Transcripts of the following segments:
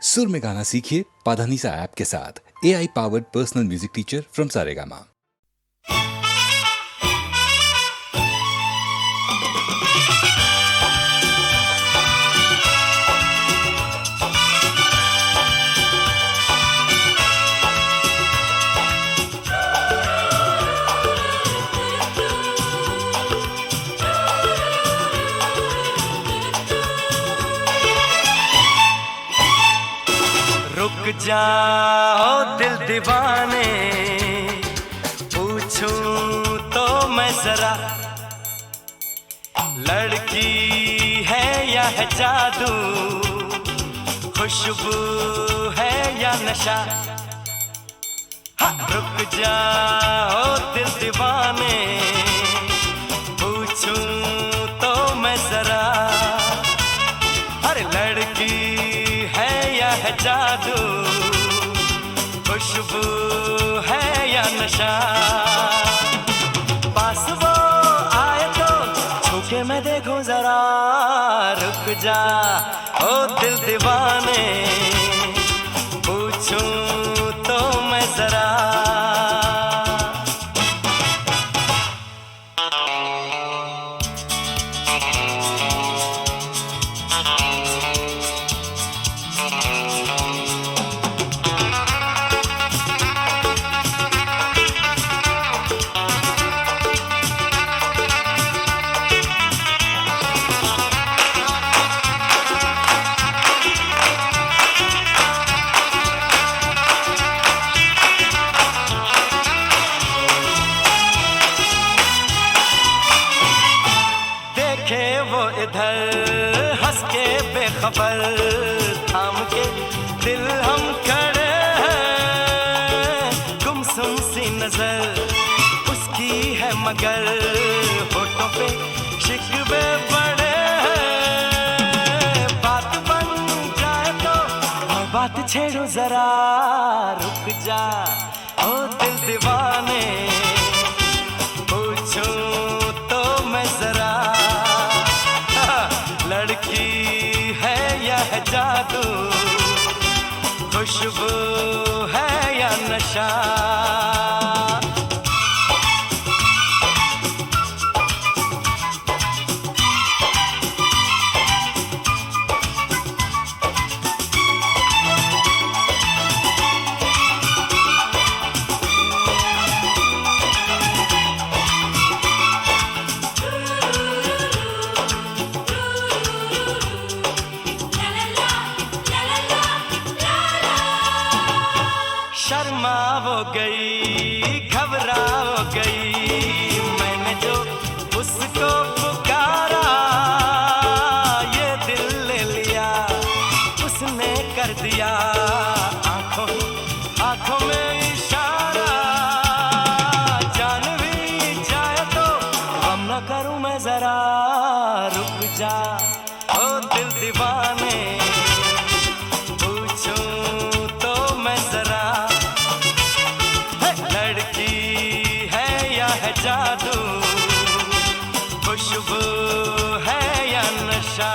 सुर में गाना सीखिए पाधानीसा ऐप के साथ। AI powered personal music teacher from Saregama. रुक जाओ दिल दीवाने, पूछूं तो मैं जरा, लड़की है या है जादू, खुशबू है या नशा। हाँ, रुक जाओ दिल दीवाने, पूछूं तो मैं जरा, अरे लड़की है या है जादू, खुशबू है या नशा। पास वो आए तो छूके मैं देखूं जरा, रुक जा ओ दिल दीवाने, पूछूं तो मैं जरा। वो इधर हंस के बेखबर, थाम के दिल हम खड़े हैं, गुमसुम सी नजर उसकी है मगर होठों पे शिकवे पड़े हैं। बात बन जाए तो मैं बात छेड़ू जरा, रुक जा ओ दिल दीवाने, पूछूं तो मैं जरा, लड़की है या है जादू, खुशबू है या नशा। शर्मा वो गई, घबरा वो गई, मैंने जो उसको पुकारा, ये दिल ले लिया उसने कर दिया, आंखों में इशारा। जान भी जाए तो हम न करूं मैं जरा, रुक जा ओ दिल दीवाने, पूछूं तो मैं जरा, लड़की है या है जादू, खुशबू है या नशा।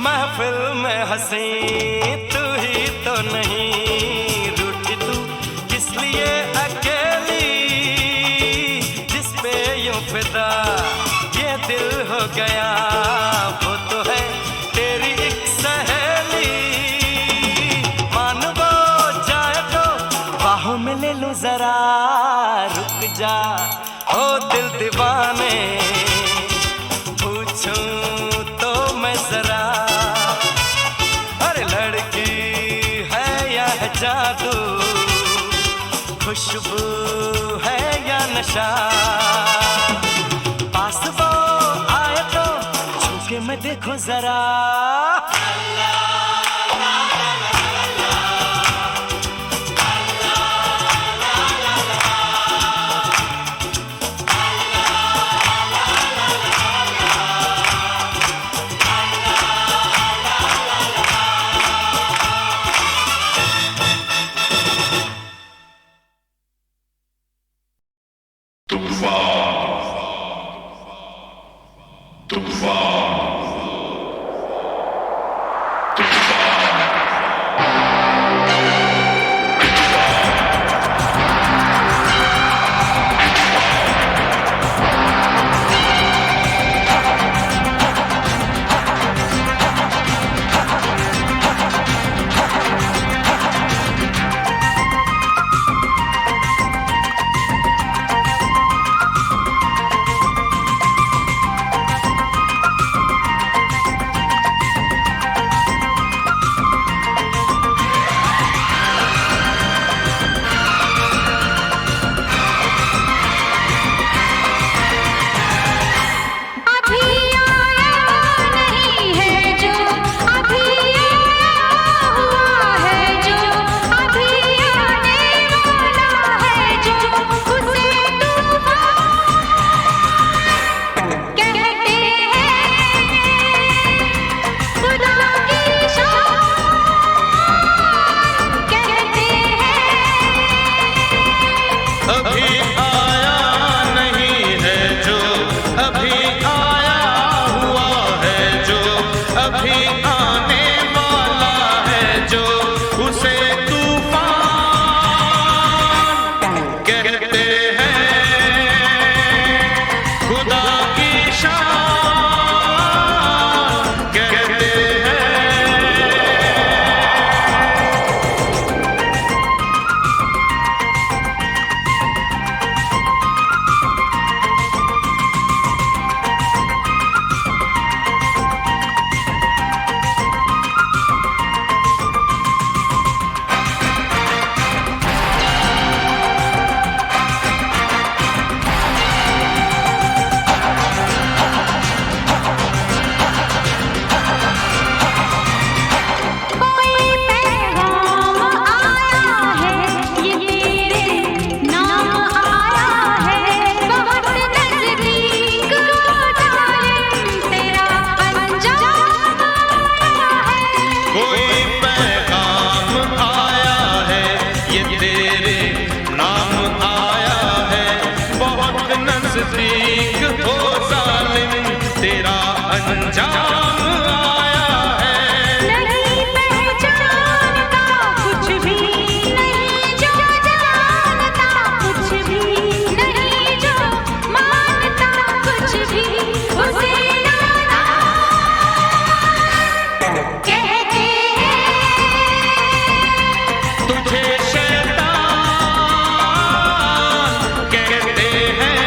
महफिल में हंसी तू ही तो नहीं, रूठी तू किस लिए अकेली, जिस पे यूं फिदा ये दिल हो गया, वो तो है तेरी एक सहेली। मान वो जाए तो बाहों में ले लूं जरा, रुक जा ओ दिल दीवाने, पूछूं तो मैं जरा, लड़की है या है जादू, खुशबू है या नशा। पास वो आए तो छूके मैं देखो जरा, नजदीक हो जालिम, तेरा अंजाम आया है। नहीं पहचानता कुछ भी नहीं जो जानता, कुछ भी नहीं जो मानता, कुछ भी उसे नादान कहते हैं। तुझे शैतान कहते हैं,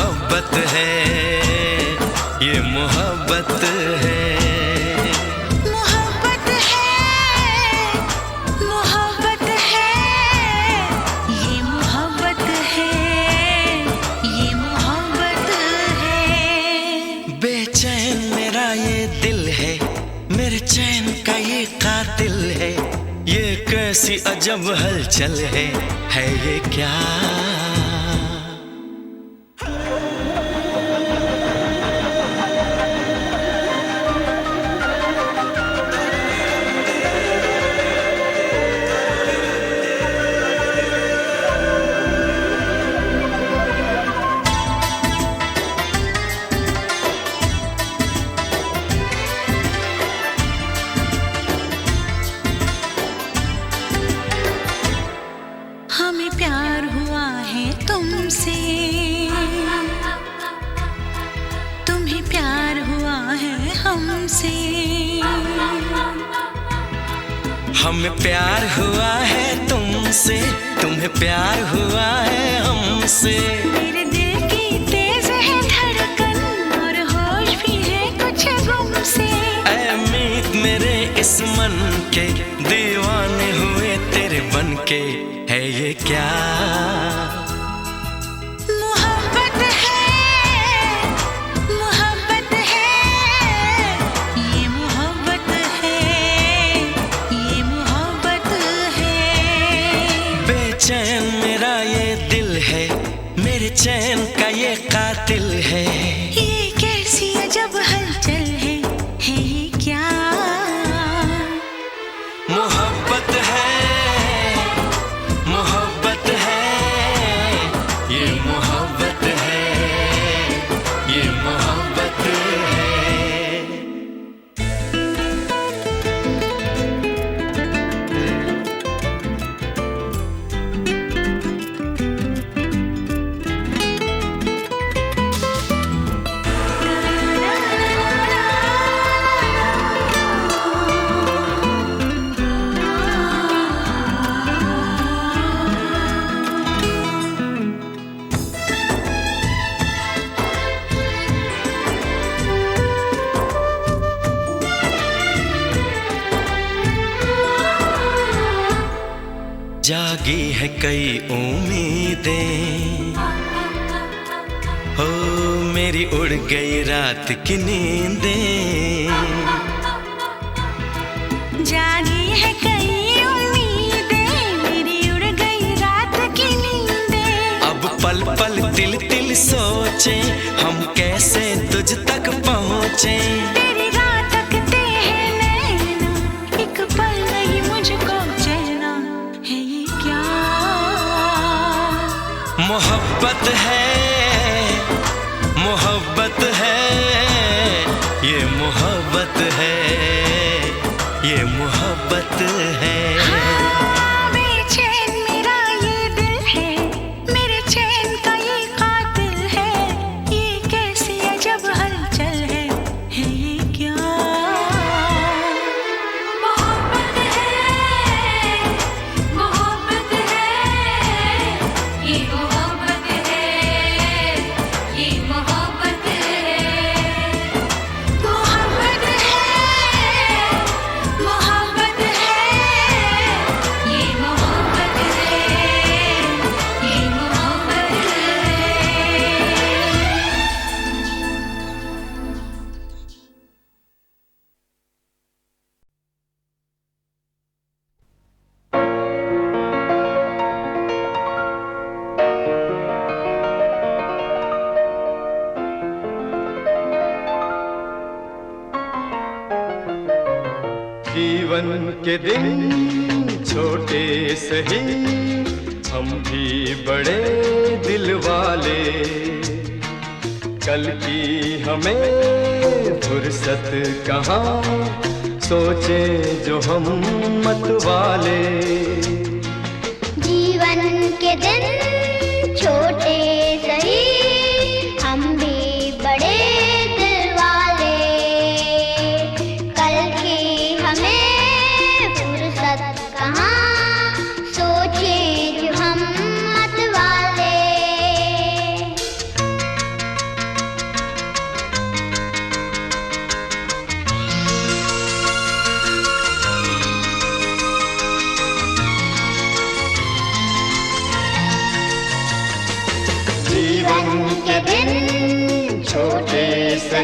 मोहब्बत है, ये मोहब्बत है। मोहब्बत है, मोहब्बत है, ये मोहब्बत है, ये मोहब्बत है। बेचैन मेरा ये दिल है, मेरे चैन का ये कातिल है। ये कैसी अजब हलचल है ये क्या? हमें प्यार हुआ है तुमसे, तुम्हें प्यार हुआ है हमसे। हमें प्यार हुआ है तुमसे, तुम्हें प्यार हुआ है हमसे। मेरे दिल की तेज है धड़कन और होश भी है कुछ गम से। ऐ मीत मेरे इस मन के, दीवाने हुए तेरे बन के। है ये क्या? मोहब्बत है, मोहब्बत है, ये मोहब्बत है, ये मोहब्बत है। बेचैन मेरा ये दिल है, मेरे चैन का ये कातिल है। ये कैसी अजब हलचल है ये क्या? मोहब्बत है, मोहब्बत है, ये मोहब्बत है, ये मोहब्बत है। जागी है कई उम्मीदें, हो मेरी उड़ गई रात की नींदें। जागी है कई उम्मीदें, मेरी उड़ गई रात की नींदें। अब पल पल तिल तिल सोचे, हम कैसे तुझ तक पहुँचे। तेरी रात तकते हैं नैना, एक पल नहीं मुझको चैना। है ये क्या? मोहब्बत है, मोहब्बत है, ये मोहब्बत है, ये मोहब्बत है। हाँ, बेचैन मेरा ये दिल है, मेरे चैन का ये कातिल है। ये कैसी अजब हलचल है ये क्या? मोहब्बत है, मोहब्बत है, ये मोहब्बत है, ये मोहब्बत है। मोहब्बत है, मोहब्बत है, ये मोहब्बत है, ये मोहब्बत है। जीवन के दिन छोटे सही, हम भी बड़े दिल वाले। कल की हमें फुर्सत कहाँ, सोचे जो हम मत वाले। जीवन के दिन छोटे सही, हम भी बड़े दिल वाले। कल की हमें फुर्सत कहाँ, सोचे जो हम मत वाले।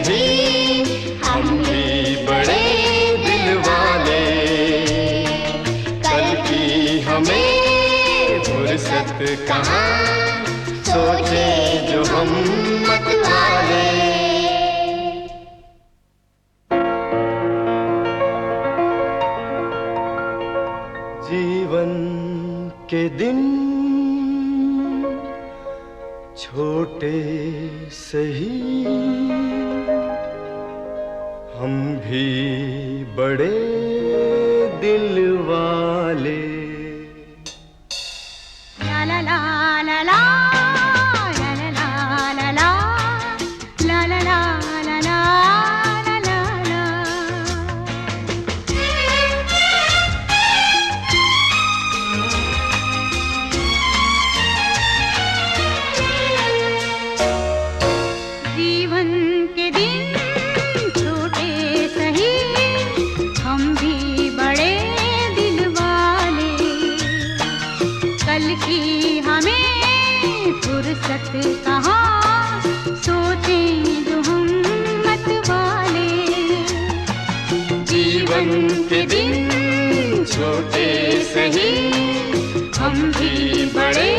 सही हम भी बड़े दिल वाले, कल की हमें फुर्सत कहाँ, सोचे जो हम मत वाले। जीवन के दिन छोटे सही हम भी बड़े दिल वाले। ला ला ला ला ला ला ला ला ला ला ला ला ला ला ला। जीवन के दिन छोटे सही हम भी बड़े दिल वाले, कल की हमें फुर्सत कहाँ, सोचें जो हम मत वाले। जीवन के दिन छोटे सही हम भी बड़े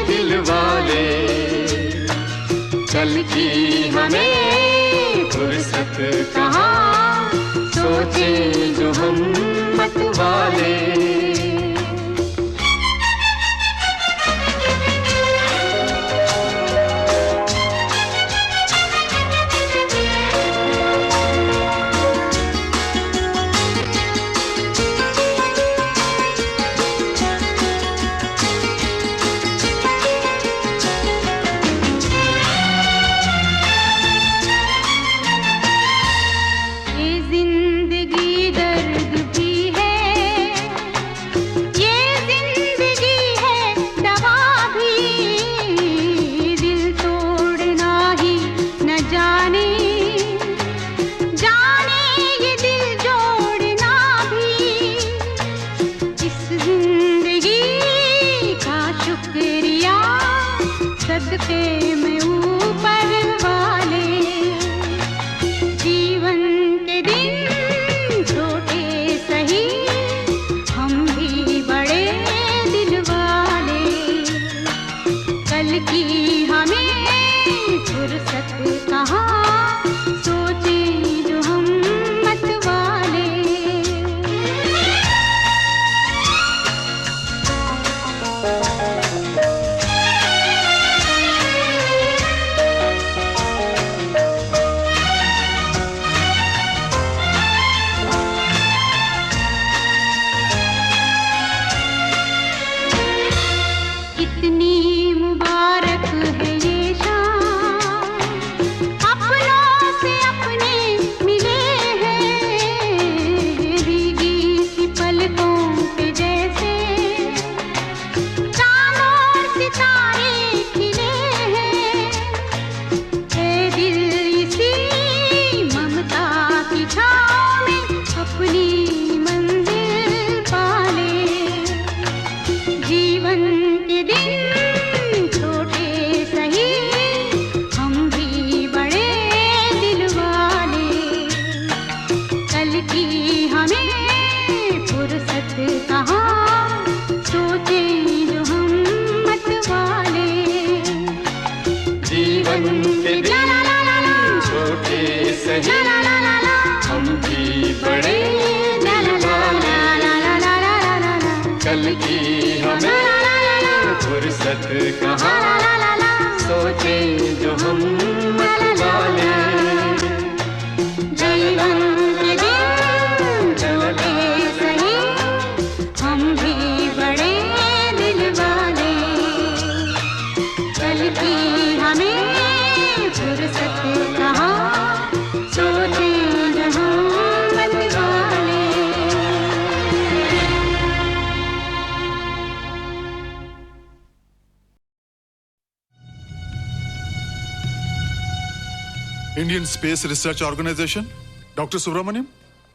दिल वाले, कल की हमें फुर्सत कहाँ, सोचे जो हम मत वाले। ये जिंदगी दर्द भी है, ये जिंदगी है दवा भी, दिल तोड़ना ही न जाने, जाने ये दिल जोड़ना भी। इस जिंदगी का शुक्रिया सदके में ऊपर वाले। जीवन के दिन छोटे सही हम भी बड़े दिल वाले, कल की हमें फुर्सत कहाँ, सोचे जो हम मत वाले। कितनी मुबारक है ये शाम, अपनों से अपने मिले हैं, भीगी सी पलकों पे जैसे चांद और सितारे खिले हैं। है दिल इसी ममता की छाँव में अपनी मंजिल पाले। जीवन के दिन छोटे सही हम भी बड़े दिल वाले, कल की हमें फुर्सत कहाँ, सोचे जो हम मत वाले। जीवन के दिन छोटे सही हम भी बड़े दिल वाले, कल की हमें फुर्सत कहाँ, सोचे जो हम मत वाले। जीवन के दिन छोटे सही हम भी बड़े दिल वाले, कल की हमें फुर्सत कहाँ, सोचे जो हम मत वाले। Indian space research organisation, doctor Subramaniam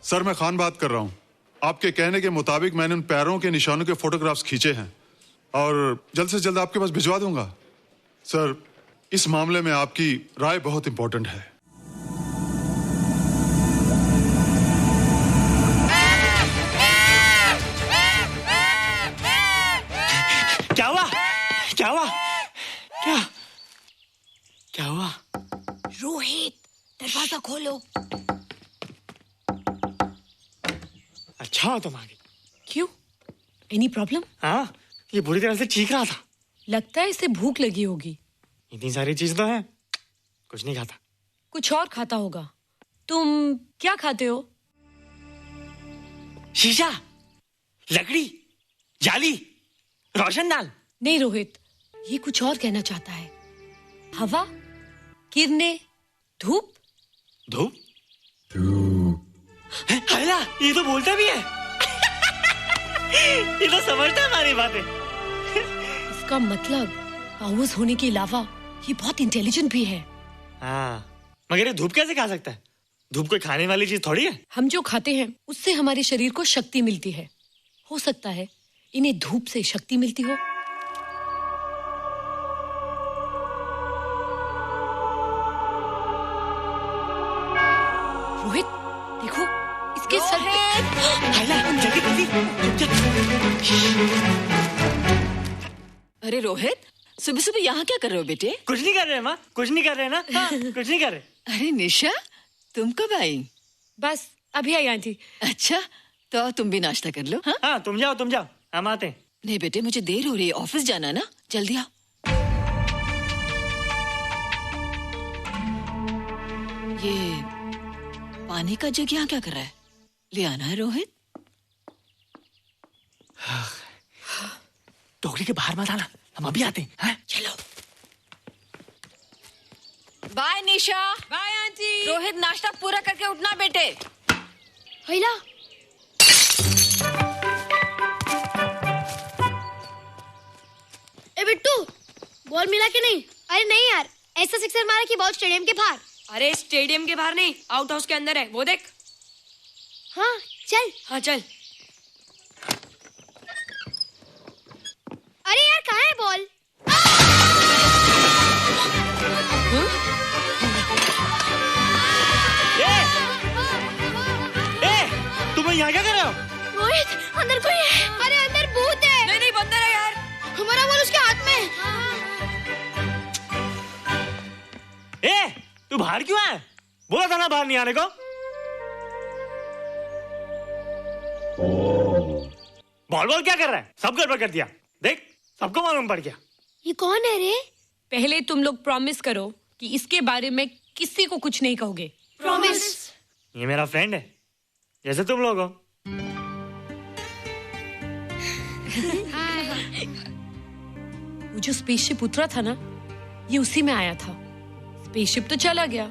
sir, मैं खान बात कर रहा हूँ। आपके कहने के मुताबिक मैंने उन पैरों के निशानों के फोटोग्राफ्स खींचे हैं और जल्द से जल्द आपके पास भिजवा दूंगा। सर, इस मामले में आपकी राय बहुत इंपॉर्टेंट है। क्या हुआ? रोहित, दरवाजा खोलो। अच्छा हो तुम आ गई। क्यों? Any problem? हाँ, ये बुरी तरह से चीख रहा था। लगता है इसे भूख लगी होगी। इतनी सारी चीज तो है, कुछ नहीं खाता। कुछ और खाता होगा। तुम क्या खाते हो? शीशा, लकड़ी, जाली, रोशनदान। नहीं रोहित, ये कुछ और कहना चाहता है। हवा, किरणें, धूप। धूप? हैला, ये तो बोलता भी है। ये तो समझता है हमारी बातें। इसका मतलब पाउस होने के अलावा ये बहुत इंटेलिजेंट भी है। हाँ, मगर ये धूप कैसे खा सकता है? धूप कोई खाने वाली चीज थोड़ी है। हम जो खाते हैं उससे हमारे शरीर को शक्ति मिलती है। हो सकता है इन्हें धूप से शक्ति मिलती हो। रोहित, देखो इसके सर पे। हैला, जल्दी जल्दी। अरे रोहित, सुबह सुबह यहाँ क्या कर रहे हो बेटे? कुछ नहीं कर रहे माँ, कुछ नहीं कर रहे ना। हाँ, कुछ नहीं कर रहे। अरे निशा, तुम कब आई? बस अभी आई आंटी। अच्छा, तो तुम भी नाश्ता कर लो। हाँ, हाँ, तुम जाओ, हम आते हैं। नहीं बेटे, मुझे देर हो रही है, ऑफिस जाना ना, जल्दी आओ। ये पानी का जग यहाँ क्या कर रहा है? ले आना है रोहित। टोकरी के बाहर मत आना, हम अभी आते हैं। हाँ? चलो। Bye Nisha. Bye aunty. Rohit, नाश्ता पूरा करके उठना बेटे। हैला, ए बिट्टू, बॉल मिला कि नहीं? अरे नहीं यार, ऐसा सिक्सर मारा कि बॉल स्टेडियम के बाहर। अरे स्टेडियम के बाहर नहीं, आउट हाउस के अंदर है, वो देख। हाँ चल। हाँ चल। अरे यार, कहाँ है बॉल? तुम यहाँ क्या कर रहे हो? रोहित, अंदर कोई है। अरे अंदर भूत है। नहीं बंदर है यार। हमारा बॉल उसके हाथ में। तू बाहर क्यों है? बोला था ना बाहर नहीं आने को। बॉल क्या कर रहा है? सब गड़बड़ कर दिया। देख, सबको मालूम पड़ गया। ये कौन है रे? पहले तुम लोग प्रॉमिस करो कि इसके बारे में किसी को कुछ नहीं कहोगे। प्रॉमिस। ये मेरा फ्रेंड है, जैसे तुम लोग हो। वो जो स्पेसशिप उतरा था ना, ये उसी में आया था। स्पेसशिप तो चला गया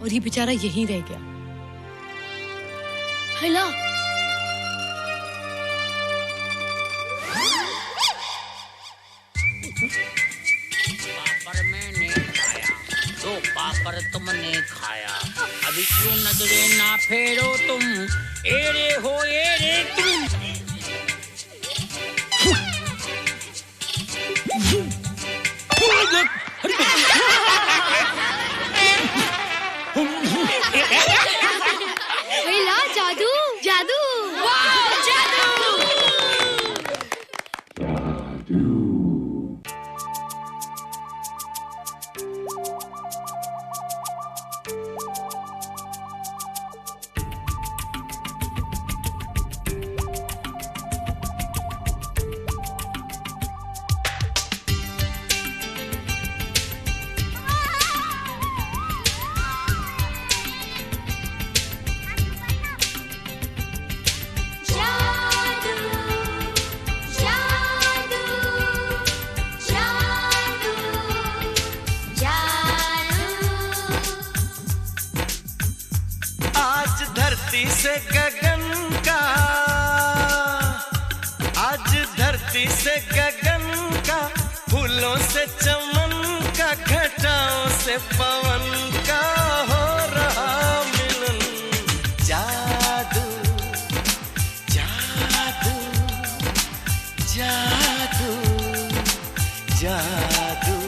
और ये बेचारा यहीं रह गया। हैला, पापड़ मैंने खाया, दो पापड़ तुमने खाया, अभी क्यों नजरे ना फेरो तुम, एरे हो एरे तुम। हैला, जादू जादू। वाह, जादू। धरती से गगन का, आज धरती से गगन का, फूलों से चमन का, घटाओं से पवन का हो रहा मिलन। जादू जादू जादू जादू।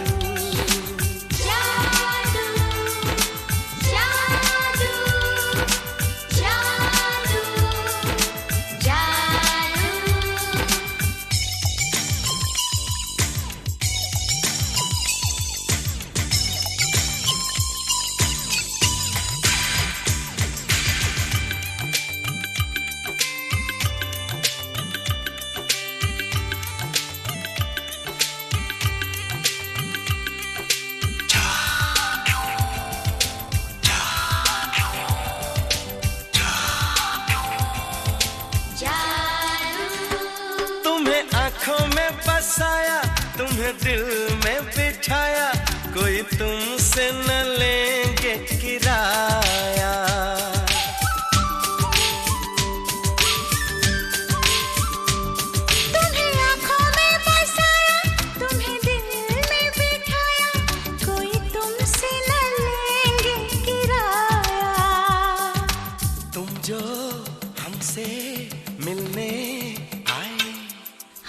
आंखों में बसाया, तुम्हें दिल में बिठाया, कोई तुमसे न लेंगे किराया। तुम्हें आंखों में बसाया, तुम्हें दिल में बिठाया, कोई तुमसे न लेंगे किराया। तुम जो हमसे मिलने आए,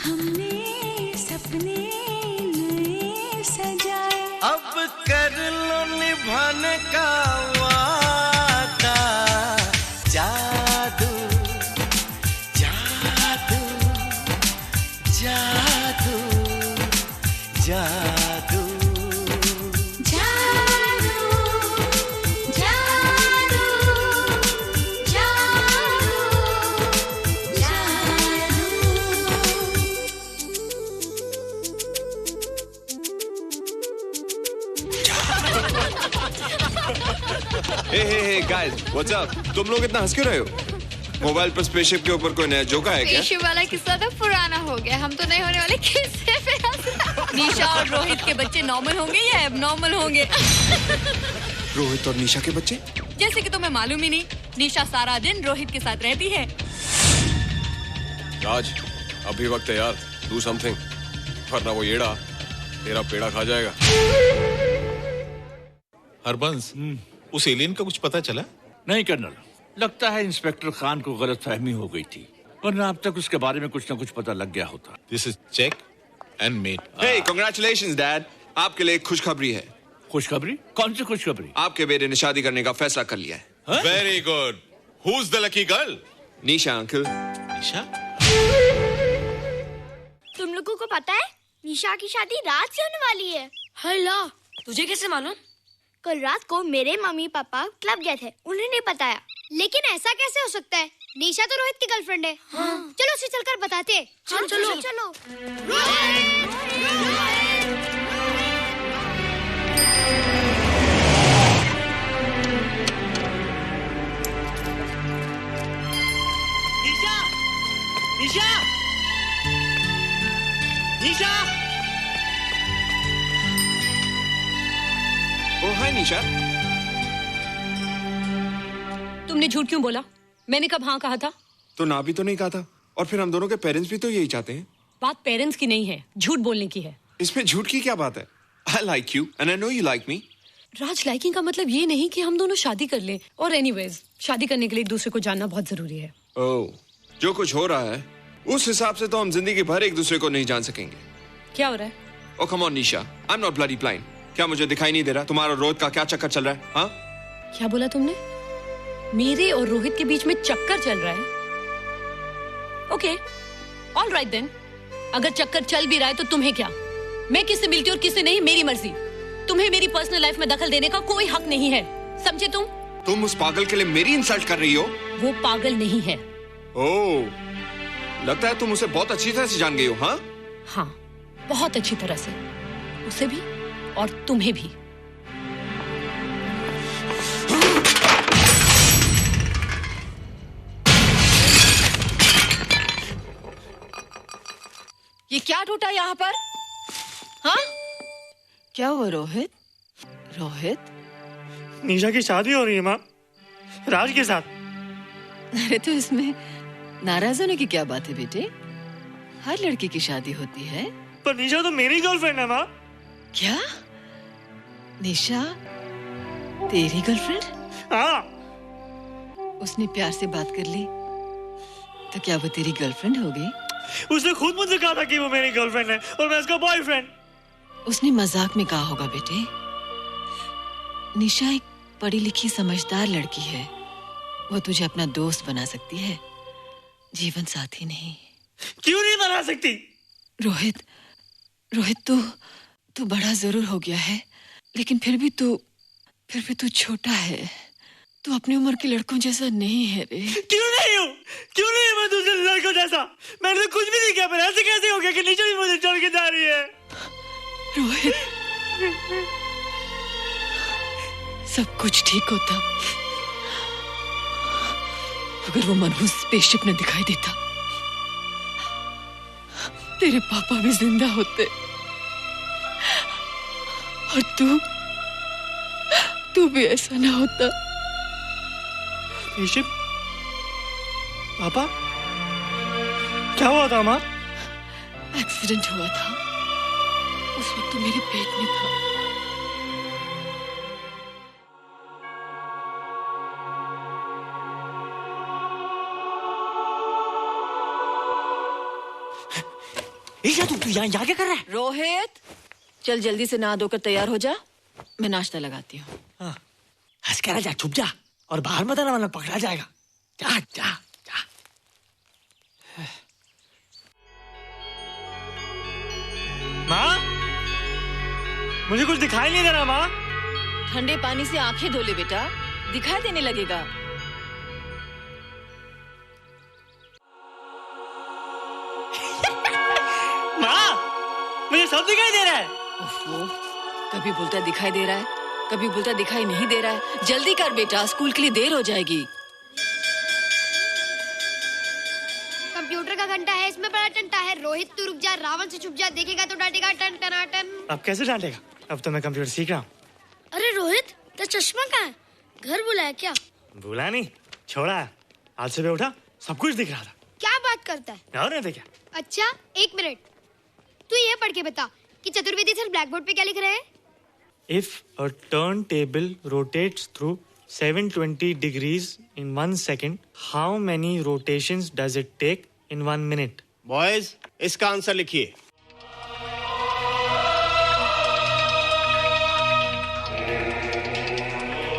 हमने सपने नए सजाए, अब कर लो निभाने का वादा। जादू जादू जादू जादू जादू जादू हे गाइस, व्हाट्स अप? तुम लोग इतना हंस क्यों रहे हो? मोबाइल पर स्पेसशिप के ऊपर कोई नया जोक आया क्या? स्पेसशिप वाला किस्सा तो पुराना हो गया, हम तो नहीं होने वाले किस्से पे हंस। निशा और रोहित के बच्चे नॉर्मल होंगे या एबनॉर्मल होंगे? रोहित और निशा के बच्चे? जैसे कि तुम्हें मालूम ही नहीं, निशा सारा दिन रोहित के साथ रहती है। राज, अभी वक्त है यार, डू समथिंग, वरना वो येड़ा तेरा पेड़ा खा जाएगा। हरबंस, उस एलियन का कुछ पता चला? नहीं कर्नल, लगता है इंस्पेक्टर खान को गलतफहमी हो गई थी, वरना अब तक उसके बारे में कुछ न कुछ पता लग गया होता। This is check and mate. Hey, congratulations dad, आपके लिए एक खुशखबरी है। खुशखबरी? कौन सी खुशखबरी? आपके बेटे ने शादी करने का फैसला कर लिया है। Very good. Who is the lucky girl? Nisha uncle. Nisha? तुम लोगों को पता है निशा की शादी रात से होने वाली है। हल्ला, तुझे कैसे मालूम? कल रात को मेरे मम्मी पापा क्लब गए थे, उन्होंने बताया। लेकिन ऐसा कैसे हो सकता है? निशा तो रोहित की गर्लफ्रेंड है। हाँ। चलो उसे चलकर बताते हैं। चलो चलो चलो। निशा! निशा! निशा! ओ हाय निशा। तुमने झूठ क्यों बोला? मैंने कब हाँ कहा था? तो ना भी तो नहीं कहा था, और फिर हम दोनों के पेरेंट्स भी तो यही चाहते हैं। बात पेरेंट्स की नहीं है, झूठ बोलने की है। इसमें झूठ की क्या बात है? I like you and I know you like me. Raj, liking का मतलब ये नहीं कि हम दोनों शादी कर लें। और एनीवेज, शादी करने के लिए एक दूसरे को जानना बहुत जरूरी है। ओह, जो कुछ हो रहा है उस हिसाब से तो हम जिंदगी भर एक दूसरे को नहीं जान सकेंगे। क्या हो रहा है? Oh come on Nisha, I'm not bloody blind. क्या मुझे दिखाई नहीं दे रहा तुम्हारा रोहित का क्या चक्कर चल रहा है? हाँ? क्या बोला तुमने? मेरे और रोहित के बीच में चक्कर चल रहा है? Okay, all right then. अगर चक्कर चल भी रहा है तो तुम्हें क्या? मैं किससे मिलती हूँ और किससे नहीं, मेरी मर्जी। तुम्हें मेरी पर्सनल लाइफ में दखल देने का कोई हक नहीं है, समझे तुम? तुम उस पागल के लिए मेरी इंसल्ट कर रही हो? वो पागल नहीं है। ओह, लगता है तुम उसे बहुत अच्छी तरह से जान गई हो। हाँ? हाँ, बहुत अच्छी तरह से, उसे भी और तुम्हें भी। ये क्या टूटा यहाँ पर? हाँ? क्या हुआ रोहित? रोहित? निशा की शादी हो रही है माँ, राज के साथ। अरे तो इसमें नाराज होने की क्या बात है बेटे? हर लड़की की शादी होती है। पर निशा तो मेरी गर्लफ्रेंड है माँ। क्या? निशा तेरी गर्लफ्रेंड? हाँ। उसने प्यार से बात कर ली तो क्या वो तेरी गर्लफ्रेंड हो गई? उसने खुद मुझसे कहा था कि वो मेरी गर्लफ्रेंड है और मैं उसका बॉयफ्रेंड। उसने मजाक में कहा होगा बेटे। निशा एक पढ़ी लिखी समझदार लड़की है, वो तुझे अपना दोस्त बना सकती है, जीवन साथी नहीं। क्यों नहीं बना सकती? रोहित, रोहित तू बड़ा जरूर हो गया है, लेकिन फिर भी तू छोटा है। तू अपनी उम्र के लड़कों जैसा नहीं है रे। क्यों नहीं हूँ? क्यों नहीं मैं दूसरे लड़कों जैसा? मैंने तो कुछ भी नहीं किया, पर ऐसे कैसे हो गया कि निशा भी मुझे छोड़ के जा रही है? रोहित, सब कुछ ठीक होता अगर वो मनहूस स्पेसशिप न दिखाई देता। तेरे पापा भी जिंदा होते और तू भी ऐसा ना होता। ऋषभ, पापा क्या हुआ था माँ? एक्सीडेंट हुआ था, उस वक्त तू मेरे पेट में था। ईशा, तू यहाँ क्या कर रहा है? रोहित, चल जल्दी से नहा धोकर तैयार हो जा, मैं नाश्ता लगाती हूँ। हंस कर जा, छुप जा और बाहर मत आना वरना पकड़ा जाएगा। जा जा जा। माँ, मुझे कुछ दिखाई नहीं दे रहा माँ। ठंडे पानी से आंखें धो ले बेटा, दिखाई देने लगेगा। माँ, मुझे सब दिखाई दे रहा है। ओफो, कभी बोलता दिखाई दे रहा है, कभी बोलता दिखाई नहीं दे रहा है। जल्दी कर बेटा, स्कूल के लिए देर हो जाएगी। कंप्यूटर का घंटा है, इसमें बड़ा टंटा है। रोहित तू रुक जा, रावण से छुप जा, देखेगा तो डांटेगा टन टनाटन। अब कैसे डांटेगा? अब तो मैं कंप्यूटर सीख रहा हूँ। अरे रोहित, तेरा चश्मा कहाँ है? घर बुलाया क्या? भूला नहीं, छोड़ा है। आज सुबह उठा, सब कुछ दिख रहा था। क्या बात करता है? और नहीं तो क्या? अच्छा, एक मिनट, तू ये पढ़ के बता कि चतुर्वेदी सर ब्लैक बोर्ड पे क्या लिख रहे हैं? If a turntable rotates through 720 degrees in 1 second, how many rotations does it take in 1 minute? Boys, इसका आंसर लिखिए। –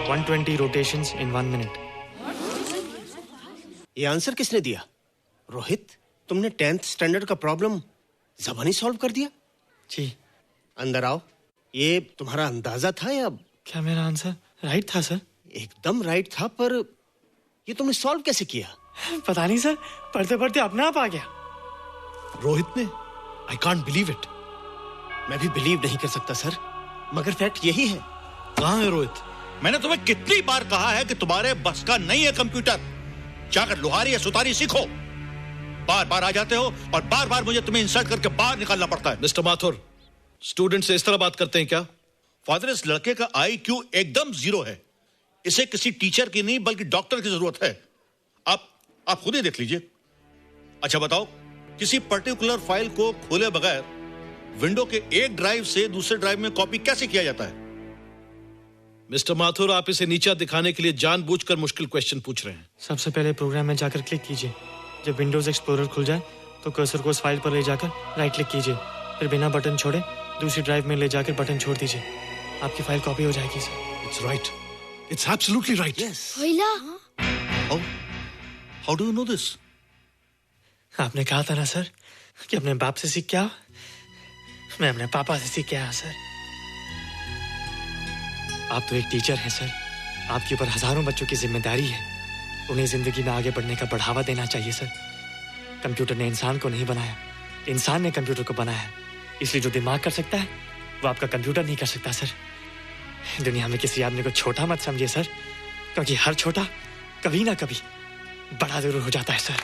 120 rotations in 1 minute. ये आंसर किसने दिया? रोहित, तुमने 10th स्टैंडर्ड का प्रॉब्लम ज़बानी सॉल्व कर दिया? जी। अंदर आओ। ये तुम्हारा अंदाजा था या? क्या मेरा आंसर राइट था सर? एकदम राइट था, पर ये तुमने सॉल्व कैसे किया? पता नहीं सर, पढ़ते पढ़ते अपने आप आ गया। रोहित ने? I can't believe it. मैं भी बिलीव नहीं कर सकता सर, मगर फैक्ट यही है। कहाँ है रोहित? मैंने तुम्हें कितनी बार कहा है कि तुम्हारे बस का नहीं है कंप्यूटर। जाकर लोहारी या सुतारी सीखो। बार बार आ जाते हो और बार बार मुझे तुम्हें इंसल्ट करके बाहर निकालना पड़ता है। मिस्टर माथुर, स्टूडेंट से इस तरह बात करते हैं क्या? फादर, इस लड़के का IQ एकदम 0 है। इसे किसी टीचर की नहीं बल्कि डॉक्टर की जरूरत है। आप खुद ही देख लीजिए। अच्छा बताओ, किसी पर्टिकुलर फाइल को खोले बगैर विंडो के एक ड्राइव से दूसरे ड्राइव में कॉपी कैसे किया जाता है? मिस्टर माथुर, आप इसे नीचा दिखाने के लिए जानबूझकर मुश्किल क्वेश्चन पूछ रहे हैं। सबसे पहले प्रोग्राम में जाकर क्लिक कीजिए। जब विंडोज एक्सप्लोरर खुल जाए तो कर्सर को उस फाइल पर ले जाकर राइट क्लिक कीजिए, फिर बिना बटन छोड़े दूसरी ड्राइव में ले जाकर बटन छोड़ दीजिए। आपकी फाइल कॉपी हो जाएगी sir. It's right, it's absolutely right. होइला, how do you know this? आपने कहा था ना सर कि अपने बाप से सीख के आओ। मैं अपने पापा से सीख के आया सर। आप तो एक टीचर हैं सर, आपके ऊपर हजारों बच्चों की जिम्मेदारी है। उन्हें जिंदगी में आगे बढ़ने का बढ़ावा देना चाहिए सर। कंप्यूटर ने इंसान को नहीं बनाया, इंसान ने कंप्यूटर को बनाया। इसलिए जो दिमाग कर सकता है वो आपका कंप्यूटर नहीं कर सकता सर। दुनिया में किसी आदमी को छोटा मत समझिए सर, क्योंकि हर छोटा कभी ना कभी बड़ा जरूर हो जाता है सर।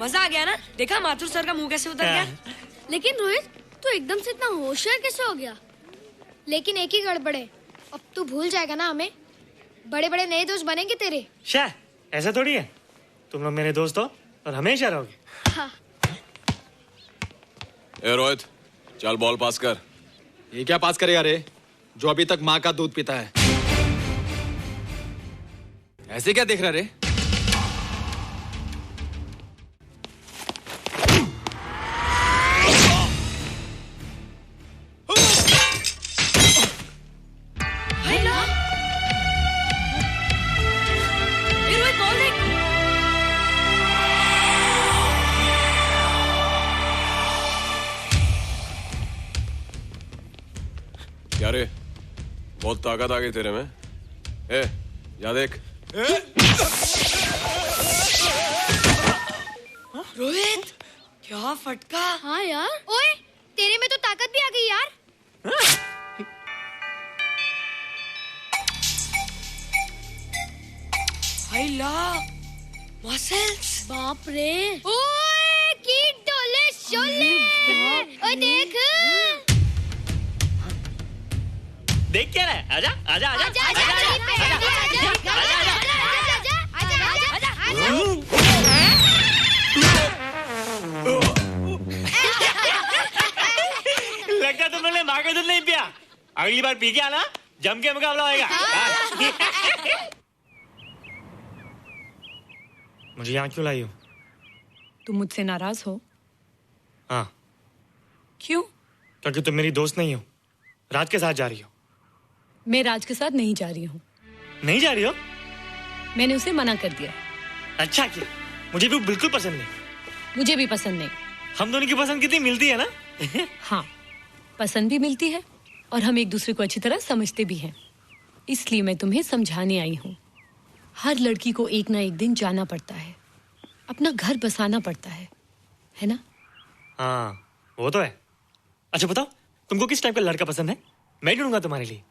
मजा आ गया ना? देखा माथुर सर का मुंह कैसे उतर गया? लेकिन रोहित, तू एकदम से इतना होशियार कैसे हो गया? लेकिन एक ही गड़बड़ है, अब तू भूल जाएगा ना हमें। बड़े बड़े नए दोस्त बनेंगे तेरे। शाह, ऐसा थोड़ी है। तुम लोग मेरे दोस्त हो और हमेशा रहोगे। हाँ। ए रोहित, चल बॉल पास कर। ये क्या पास करेगा रे, जो अभी तक माँ का दूध पीता है? ऐसे क्या देख रहा रे? क्या रे, बहुत ताकत आ गई तेरे में। ए, जा देख। रोहित, क्या फटका। हाँ यार, ओए तेरे में तो ताकत भी आ गई यार। हाय ला मसल्स। बाप रे। ओए कीट डोले शोले। ओए देख। देख क्या रहा है? आजा आजा आजा आजा आजा लगता तुमने माँ का दूध नहीं पिया। अगली बार पी के आना, जम के मुकाबला होएगा। मुझे यहाँ क्यों लाई हो? तुम मुझसे नाराज हो? हाँ। क्यों? क्योंकि तुम मेरी दोस्त नहीं हो, राज के साथ जा रही हो। मैं राज के साथ नहीं जा रही हूँ। नहीं जा रही हो? मैंने उसे मना कर दिया। अच्छा किया, मुझे भी बिल्कुल पसंद नहीं। मुझे भी पसंद नहीं। हम दोनों की पसंद कितनी मिलती है ना? हाँ, पसंद भी मिलती है और हम एक दूसरे को अच्छी तरह समझते भी हैं। इसलिए मैं तुम्हें समझाने आई हूँ। हर लड़की को एक ना एक दिन जाना पड़ता है, अपना घर बसाना पड़ता है ना? हाँ, वो तो है। अच्छा बताओ, तुमको किस टाइप का लड़का पसंद है? मैं ढूंढूंगा तुम्हारे लिए।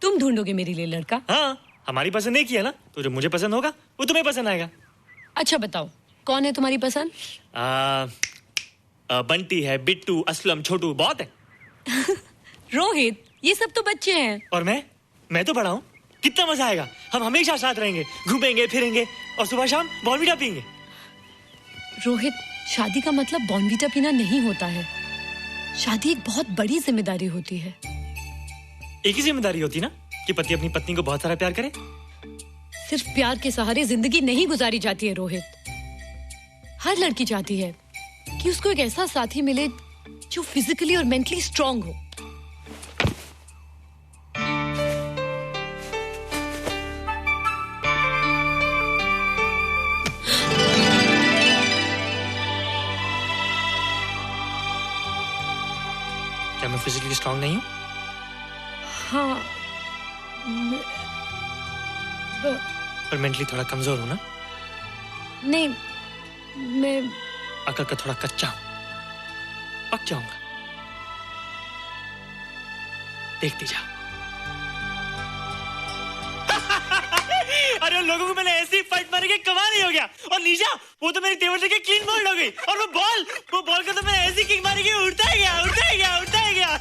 तुम ढूंढोगे मेरे लिए लड़का? हाँ, हमारी पसंद एक ही है ना, तो जो मुझे पसंद होगा वो तुम्हें पसंद आएगा। अच्छा बताओ, कौन है तुम्हारी पसंद? बंटी है, बिट्टू, असलम, छोटू, बहुत है। रोहित, ये सब तो बच्चे हैं। और मैं तो बड़ा हूँ। कितना मजा आएगा, हम हमेशा साथ रहेंगे, घूमेंगे फिरेंगे और सुबह शाम बॉर्नवीटा पीएंगे। रोहित, शादी का मतलब बॉर्नवीटा पीना नहीं होता है। शादी एक बहुत बड़ी जिम्मेदारी होती है। एक ही जिम्मेदारी होती ना कि पति अपनी पत्नी को बहुत सारा प्यार करे। सिर्फ प्यार के सहारे जिंदगी नहीं गुजारी जाती है रोहित। हर लड़की चाहती है कि उसको एक ऐसा साथी मिले जो फिजिकली और मेंटली स्ट्रांग हो। क्या मैं फिजिकली स्ट्रांग नहीं हूँ? हाँ, पर मेंटली थोड़ा कमजोर हूँ ना? नहीं, मैं अकल का थोड़ा कच्चा हूँ, पक जाऊंगा। देखती जा। अरे लोगों को मैंने ऐसी फाइट मारी कि कमाल ही हो गया। और निशा, वो तो मेरी टेबल से क्लीन बोल्ड हो गई। और वो बॉल को तो मैंने ऐसी किक मारी कि उड़ता ही गया, उड़ता ही गया, उड़ता ही गया।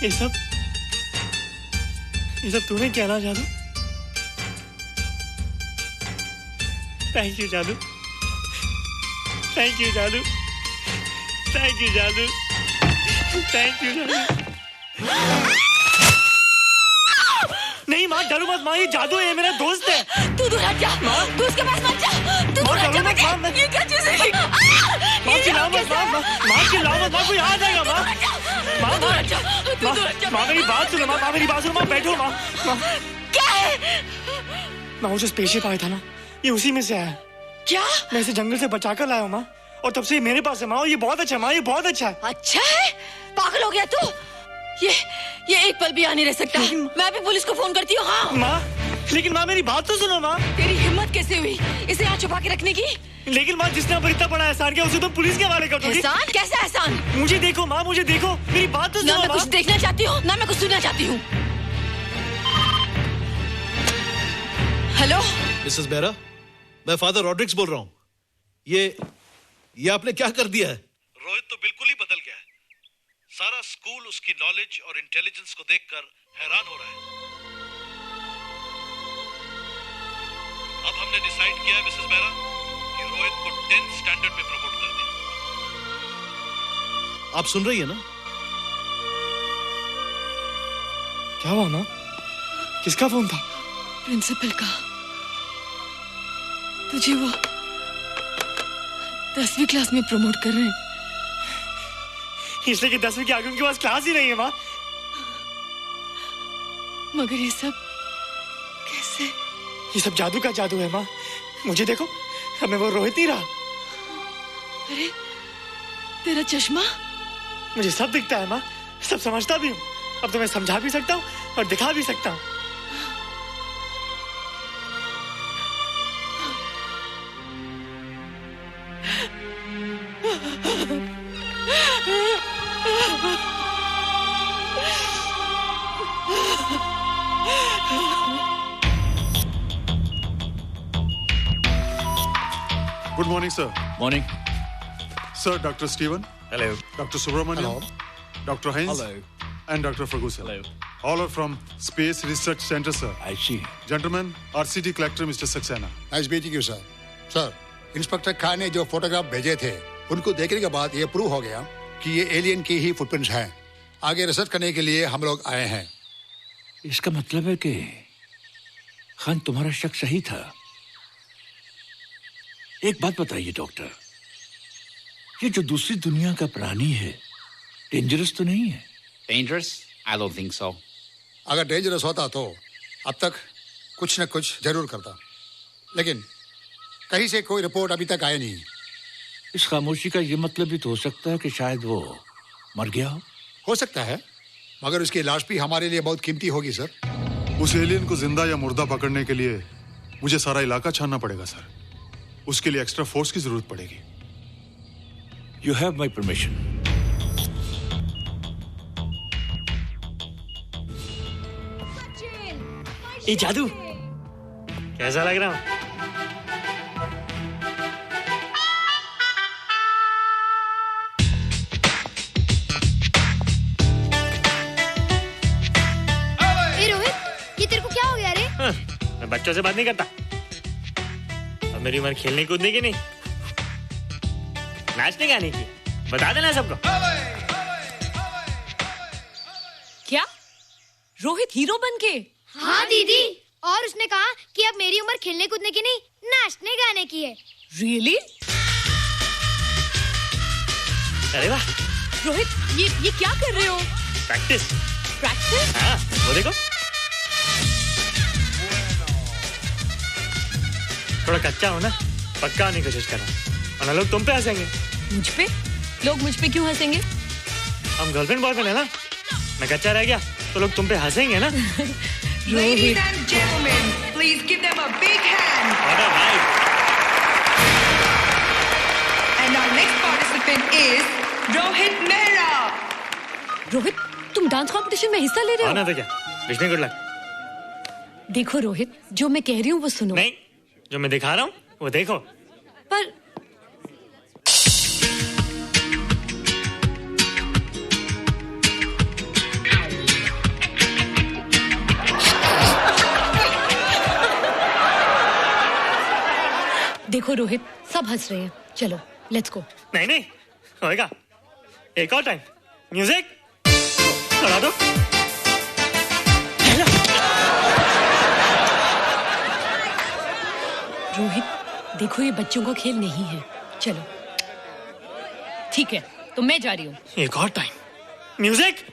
ये सब तूने क्या ना जादू? थैंक यू जादू, थैंक यू जादू, थैंक यू जादू, थैंक यू जादू। नहीं माँ, डरो मत माँ, ये जादू है, ये मेरा दोस्त है। तू दूर हट जा, तू उसके पास मत जा, तू दूर हट जा बेटे। ये क्या चीज़ है? माँ चिल्लाओ मत, माँ चिल्लाओ मत, माँ कोई आ जाएगा माँ। माँ मेरी बात सुनो, माँ मेरी बात सुनो, माँ बैठो माँ। क्या है? माँ वो जो स्पेसशिप आया था ना, ये उसी में से आया। क्या? मैं इसे जंगल से बचा कर लाया हूँ माँ, और तब से ये मेरे पास है माँ। ये बहुत अच्छा है माँ, ये बहुत अच्छा है। अच्छा है? पागल हो गया तू? ये एक पल भी यहाँ नहीं रह सकता। मैं अभी पुलिस को फोन करती हूँ। हाँ माँ, लेकिन माँ मेरी बात तो सुनो माँ। तेरी हिम्मत कैसे हुई इसे यहाँ छुपा के रखने की? लेकिन माँ, जिसने पर इतना बड़ा एहसान किया उसे तो पुलिस के हवाले कर दोगी। एहसान? कैसा एहसान? मुझे देखो माँ, मुझे देखो, मेरी बात तो सुनो। ना मैं कुछ देखना चाहती हूँ, ना मैं कुछ सुनना चाहती हूँ। हेलो मिसेस बेरा, मैं फादर रॉड्रिक्स बोल रहा हूँ। ये आपने क्या कर दिया है? रोहित तो बिल्कुल ही बदल गया है। सारा स्कूल उसकी नॉलेज और इंटेलिजेंस को देखकर हैरान हो रहा है। अब हमने डिसाइड किया है मिसेस बेरा कि रोहित को 10th स्टैंडर्ड में प्रमोट कर दें। आप सुन रही है ना? क्या हुआ माँ? किसका फोन था? प्रिंसिपल का। तुझे वो 10वीं क्लास में प्रमोट कर रहे हैं। इसलिए कि 10वीं के आगे उनके पास क्लास ही नहीं है माँ। मगर ये सब कैसे? ये सब जादू का जादू है माँ। मुझे देखो, अब मैं वो रोहित नहीं रहा। अरे तेरा चश्मा? मुझे सब दिखता है माँ, सब समझता भी हूँ। अब तो मैं समझा भी सकता हूँ और दिखा भी सकता हूँ। Good morning, sir. Morning. Sir, Dr. Steven. Hello. Dr. Subramaniam. Dr. Heinz. Hello. And Dr. Ferguson. Hello. All are from Space Research Center, sir. I see. Gentlemen, RCT collector Mr. Saxena. Nice meeting you, sir. Sir, inspector Khan ने जो photograph भेजे थे उनको देखने के बाद ये prove हो गया कि ये एलियन की ही फुटप्रिंट्स हैं। आगे रिसर्च करने के लिए हम लोग आए हैं। इसका मतलब है कि खान तुम्हारा शक सही था। एक बात बताइए डॉक्टर, ये जो दूसरी दुनिया का प्राणी है डेंजरस तो नहीं है? Dangerous? I don't think so. अगर डेंजरस होता तो अब तक कुछ न कुछ जरूर करता, लेकिन कहीं से कोई रिपोर्ट अभी तक आई नहीं। इस खामोशी का ये मतलब भी तो हो सकता है कि शायद वो मर गया हो सकता है, मगर उसकी लाश भी हमारे लिए बहुत कीमती होगी सर। उस एलियन को जिंदा या मुर्दा पकड़ने के लिए मुझे सारा इलाका छानना पड़ेगा सर। उसके लिए एक्स्ट्रा फोर्स की जरूरत पड़ेगी। You have my permission. ये जादू कैसा लग रहा हूँ? मैं बच्चों से बात नहीं करता। अब मेरी उम्र खेलने कूदने की नहीं, नाचने गाने की। बता देना सबको। क्या रोहित हीरो बन के? हाँ दीदी, और उसने कहा कि अब मेरी उम्र खेलने कूदने की नहीं, नाचने गाने की है। Really? अरे वाह रोहित, ये क्या कर रहे हो? प्रैक्टिस। प्रैक्टिस? हाँ, वो देखो थोड़ा कच्चा हो ना, पक्का होने की कोशिश कर रहा हूँ, वरना लोग तुम पे हंसेंगे। मुझ पे? लोग मुझ पे क्यों हंसेंगे? हम गर्लफ्रेंड बॉयफ्रेंड है ना, मैं कच्चा रह गया तो लोग तुम पे हंसेंगे ना। Ladies and gentlemen, please give them a big hand. What a vibe. And our next participant is Rohit Mehra. Rohit, तुम डांस कंपटीशन में हिस्सा ले रहे हो? ना तो क्या, विश मी गुड लक। देखो रोहित, जो मैं कह रही हूँ वो सुनो। नहीं, जो मैं दिखा रहा हूँ वो देखो। पर देखो रोहित, सब हंस रहे हैं, चलो लेट्स गो। नहीं नहीं होएगा, एक और टाइम। म्यूजिक चला दो। रोहित देखो, ये बच्चों का खेल नहीं है, चलो। ठीक है, तो मैं जा रही हूँ। एक और time. Music.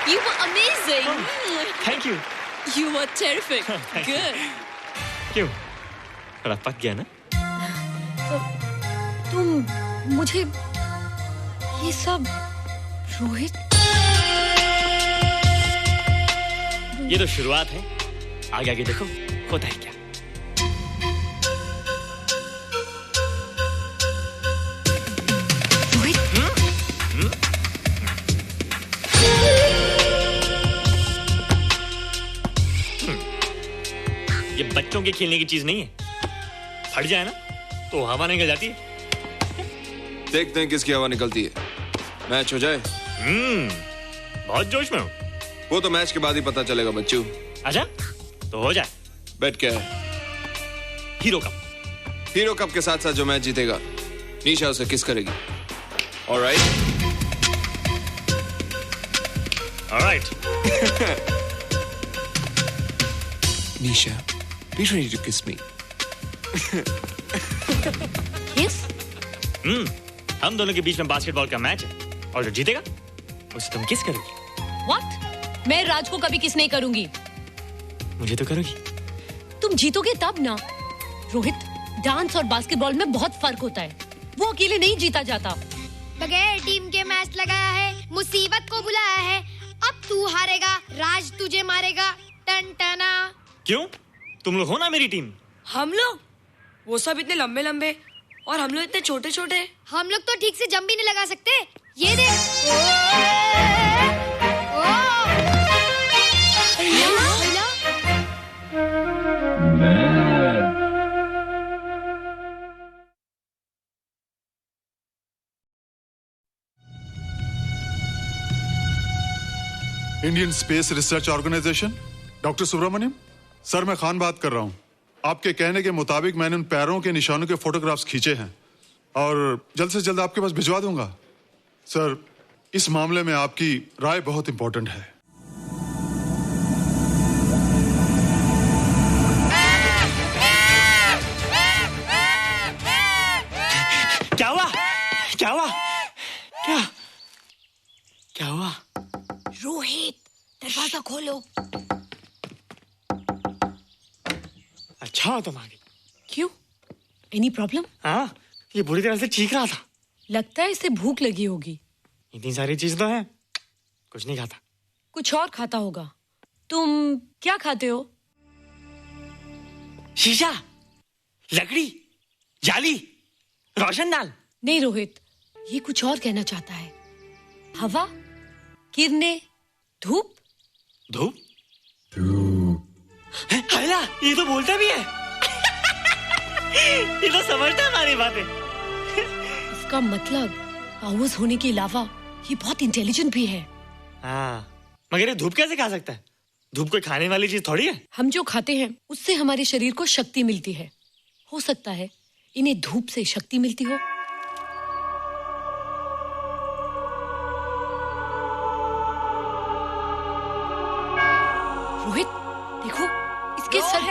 You were amazing. Thank you. You were terrific. Good. क्यों? थोड़ा पक गया ना? तुम मुझे ये सब रोहित। ये तो शुरुआत है, आगे आगे देखो होता है क्या। ये बच्चों के खेलने की चीज नहीं है, फट जाए ना तो हवा निकल जाती है। देखते हैं किसकी हवा निकलती है। मैच हो जाए। बहुत जोश में हूँ। वो तो मैच के बाद ही पता चलेगा बच्चू। अच्छा तो हो जाए। बेट क्या है? Hero cup. हीरो कप के साथ साथ जो मैच जीतेगा निशा उसे किस करेगी। Alright. Nisha, be ready to kiss me. Kiss? हम दोनों के बीच में बास्केटबॉल का मैच है और जो जीतेगा उसे तुम किस करोगी। What? मैं राज को कभी किस नहीं करूंगी। मुझे तो करोगी। तुम जीतोगे तब ना। रोहित, डांस और बास्केटबॉल में बहुत फर्क होता है, वो अकेले नहीं जीता जाता। बगैर टीम के मैच लगाया है, मुसीबत को बुलाया है। अब तू हारेगा, राज तुझे मारेगा। टन टना। क्यों? तुम लोग हो ना मेरी टीम। हम लोग? वो सब इतने लंबे लंबे और हम लोग इतने छोटे छोटे। हम लोग तो ठीक से जंप भी नहीं लगा सकते। ये देख। Indian space research organisation, doctor Subramaniam. Sir मैं खान बात कर रहा हूं। आपके कहने के मुताबिक मैंने उन पैरों के निशानों के फोटोग्राफ्स खींचे हैं और जल्द से जल्द आपके पास भिजवा दूंगा। सर इस मामले में आपकी राय बहुत इंपॉर्टेंट है। क्या हुआ? क्या हुआ? क्या? क्या हुआ? रोहित, दरवाजा खोलो। अच्छा तुम आ गई। क्यों? Any problem? हाँ, ये बुरी तरह से चीख रहा था। लगता है इसे भूख लगी होगी। इतनी सारी चीज तो है, कुछ नहीं खाता। कुछ और खाता होगा। तुम क्या खाते हो? शीशा, लकड़ी, जाली, रोशनदान। नहीं रोहित, ये कुछ और कहना चाहता है। हवा, किरणें, धूप। धूप? हैला, ये तो बोलता भी है। ये तो समझता है हमारी बातें। इसका मतलब पावर्स होने के अलावा ये बहुत इंटेलिजेंट भी है। हाँ, मगर ये धूप कैसे खा सकता है? धूप कोई खाने वाली चीज थोड़ी है। हम जो खाते हैं उससे हमारे शरीर को शक्ति मिलती है। हो सकता है इन्हें धूप से शक्ति मिलती हो। रोहित, देखो इसके सर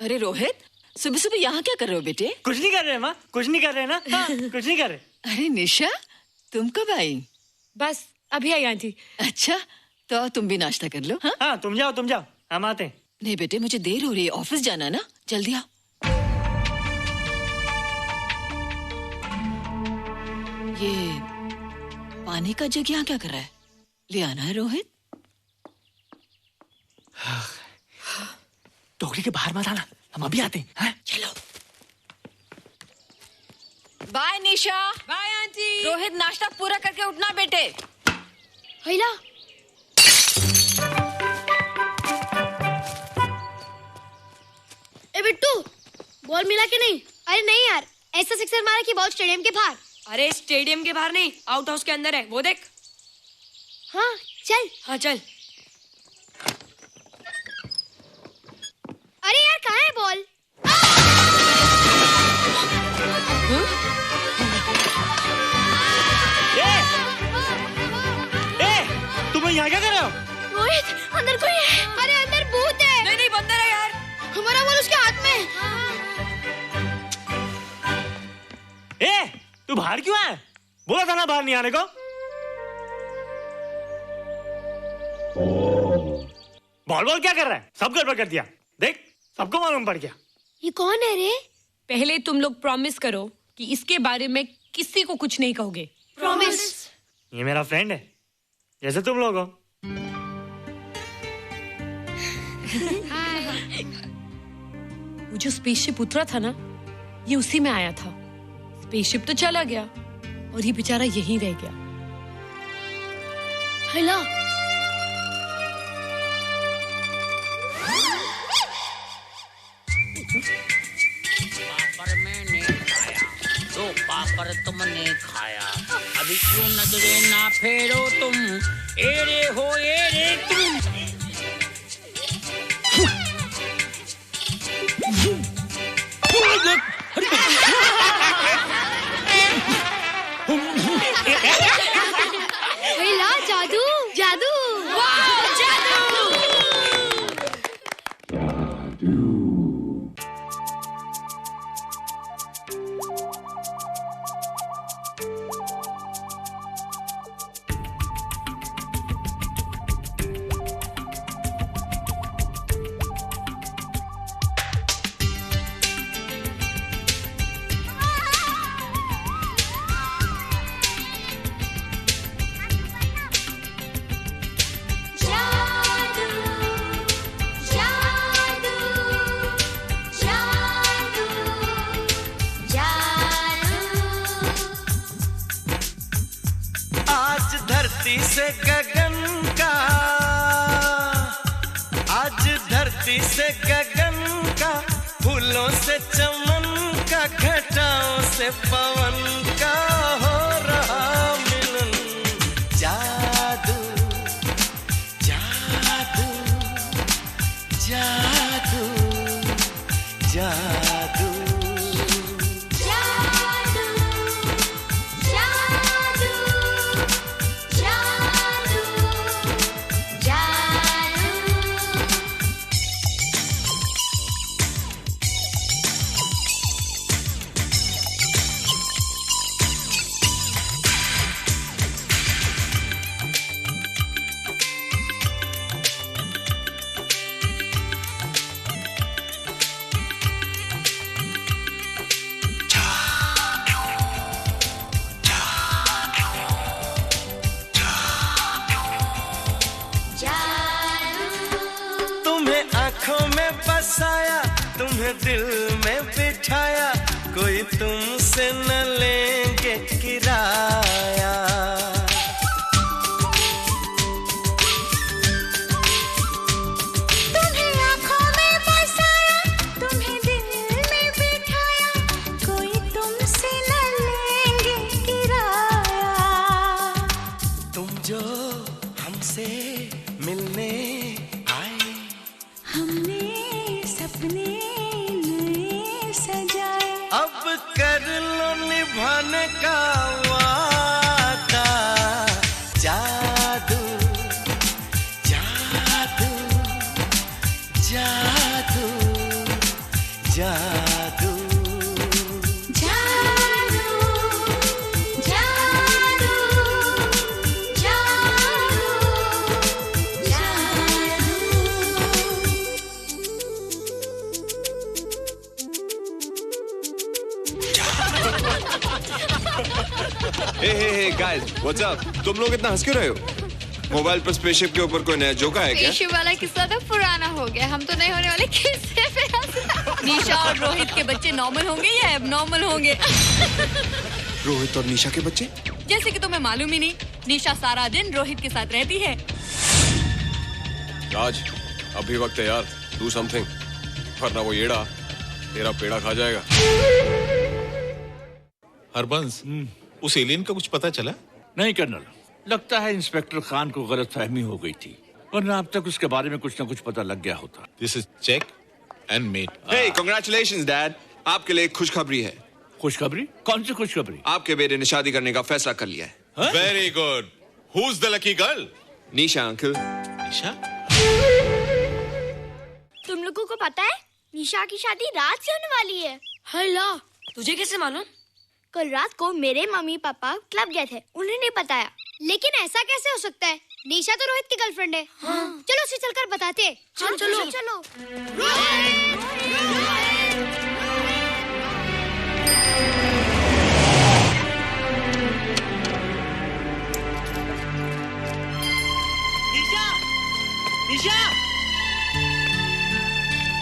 अरे रोहित, सुबह सुबह यहाँ क्या कर रहे हो बेटे? कुछ नहीं कर रहे माँ, कुछ नहीं कर रहे ना। हाँ, कुछ नहीं कर रहे। अरे निशा, तुम कब आई? बस अभी आई आंटी। अच्छा, तो तुम भी नाश्ता कर लो। हाँ, हाँ तुम जाओ, हम आते हैं। नहीं बेटे, मुझे देर हो रही है, ऑफिस जाना ना, जल्दी आओ। ये पानी का जग यहाँ क्या कर रहा है? ले आना है रोहित। टोकरी के बाहर मत आना, हम अभी आते हैं। चलो। Bye Nisha. Bye aunty. Rohit, नाश्ता पूरा करके उठना बेटे। हैला। ए बिट्टू, बॉल मिला कि नहीं? अरे नहीं यार, ऐसा सिक्सर मारा कि बॉल स्टेडियम के बाहर। अरे स्टेडियम के बाहर नहीं, आउट हाउस के अंदर है, वो देख। हाँ चल। हाँ चल। अरे यार कहाँ है बॉल? तुम यहाँ क्या कर रहे हो? रोहित, अंदर कोई है। अरे अंदर भूत है। नहीं बंदर है यार। हमारा बॉल उसके हाथ में। तू बाहर क्यों है? बोला था ना बाहर नहीं आने को। बोल बोल क्या कर रहा है? सब गड़बड़ कर दिया। देख, सबको मालूम पड़ गया। ये कौन है रे? पहले तुम लोग प्रॉमिस करो कि इसके बारे में किसी को कुछ नहीं कहोगे। प्रॉमिस। ये मेरा फ्रेंड है, जैसे तुम लोग हो। वो जो स्पेसशिप उतरा था ना, ये उसी में आया था। स्पेसशिप तो चला गया और ये बेचारा यहीं रह गया। हेलो। पापड़ मैंने खाया, दो पापड़ तुमने खाया, अभी क्यों नजरे ना फेरो तुम, एरे हो एरे तुम। हेला, जादू जादू। वाह, जादू। आज धरती से गगन का, आज धरती से गगन का, फूलों से चमन का, घटाओं से पवन का हो रहा मिलन। जादू जादू जादू जादू आँखों में बसाया, तुम्हें दिल में बिठाया, कोई तुमसे न लेंगे किराया। तुम्हें आँखों में बसाया, तुम्हें दिल में बिठाया, कोई तुमसे न लेंगे किराया। तुम जो हमसे मिलने हमने सपने नए सजाए, अब कर लो निभाने का वादा। जादू जादू जादू जादू हे गाइस, व्हाट्स अप? तुम लोग इतना हंस क्यों रहे हो? मोबाइल पर स्पेसशिप के ऊपर कोई नया जोक आया क्या? स्पेसशिप वाला किस्सा तो पुराना हो गया, हम तो नहीं होने वाले किस्से पे हंस। निशा और रोहित के बच्चे नॉर्मल होंगे या एबनॉर्मल होंगे? रोहित और निशा के बच्चे? जैसे कि तुम्हें मालूम ही नहीं, निशा सारा दिन रोहित के साथ रहती है। राज, अभी वक्त है यार, डू समथिंग, वरना वो येड़ा तेरा पेड़ा खा जाएगा। हरबंस, उस एलियन का कुछ पता चला? नहीं कर्नल, लगता है इंस्पेक्टर खान को गलतफहमी हो गई थी, वरना अब तक उसके बारे में कुछ न कुछ पता लग गया होता। This is check and mate. Hey, congratulations dad, आपके लिए एक खुशखबरी है। खुशखबरी? कौन सी खुशखबरी? आपके बेटे ने शादी करने का फैसला कर लिया है। Very good. Who is the lucky girl? Nisha uncle. Nisha? तुम लोगों को पता है निशा की शादी रात से होने वाली है। हेला, तुझे कैसे मालूम? कल रात को मेरे मम्मी पापा क्लब गए थे, उन्हें नहीं बताया। लेकिन ऐसा कैसे हो सकता है? निशा तो रोहित की गर्लफ्रेंड है। चलो उसे चलकर बताते हैं। चलो।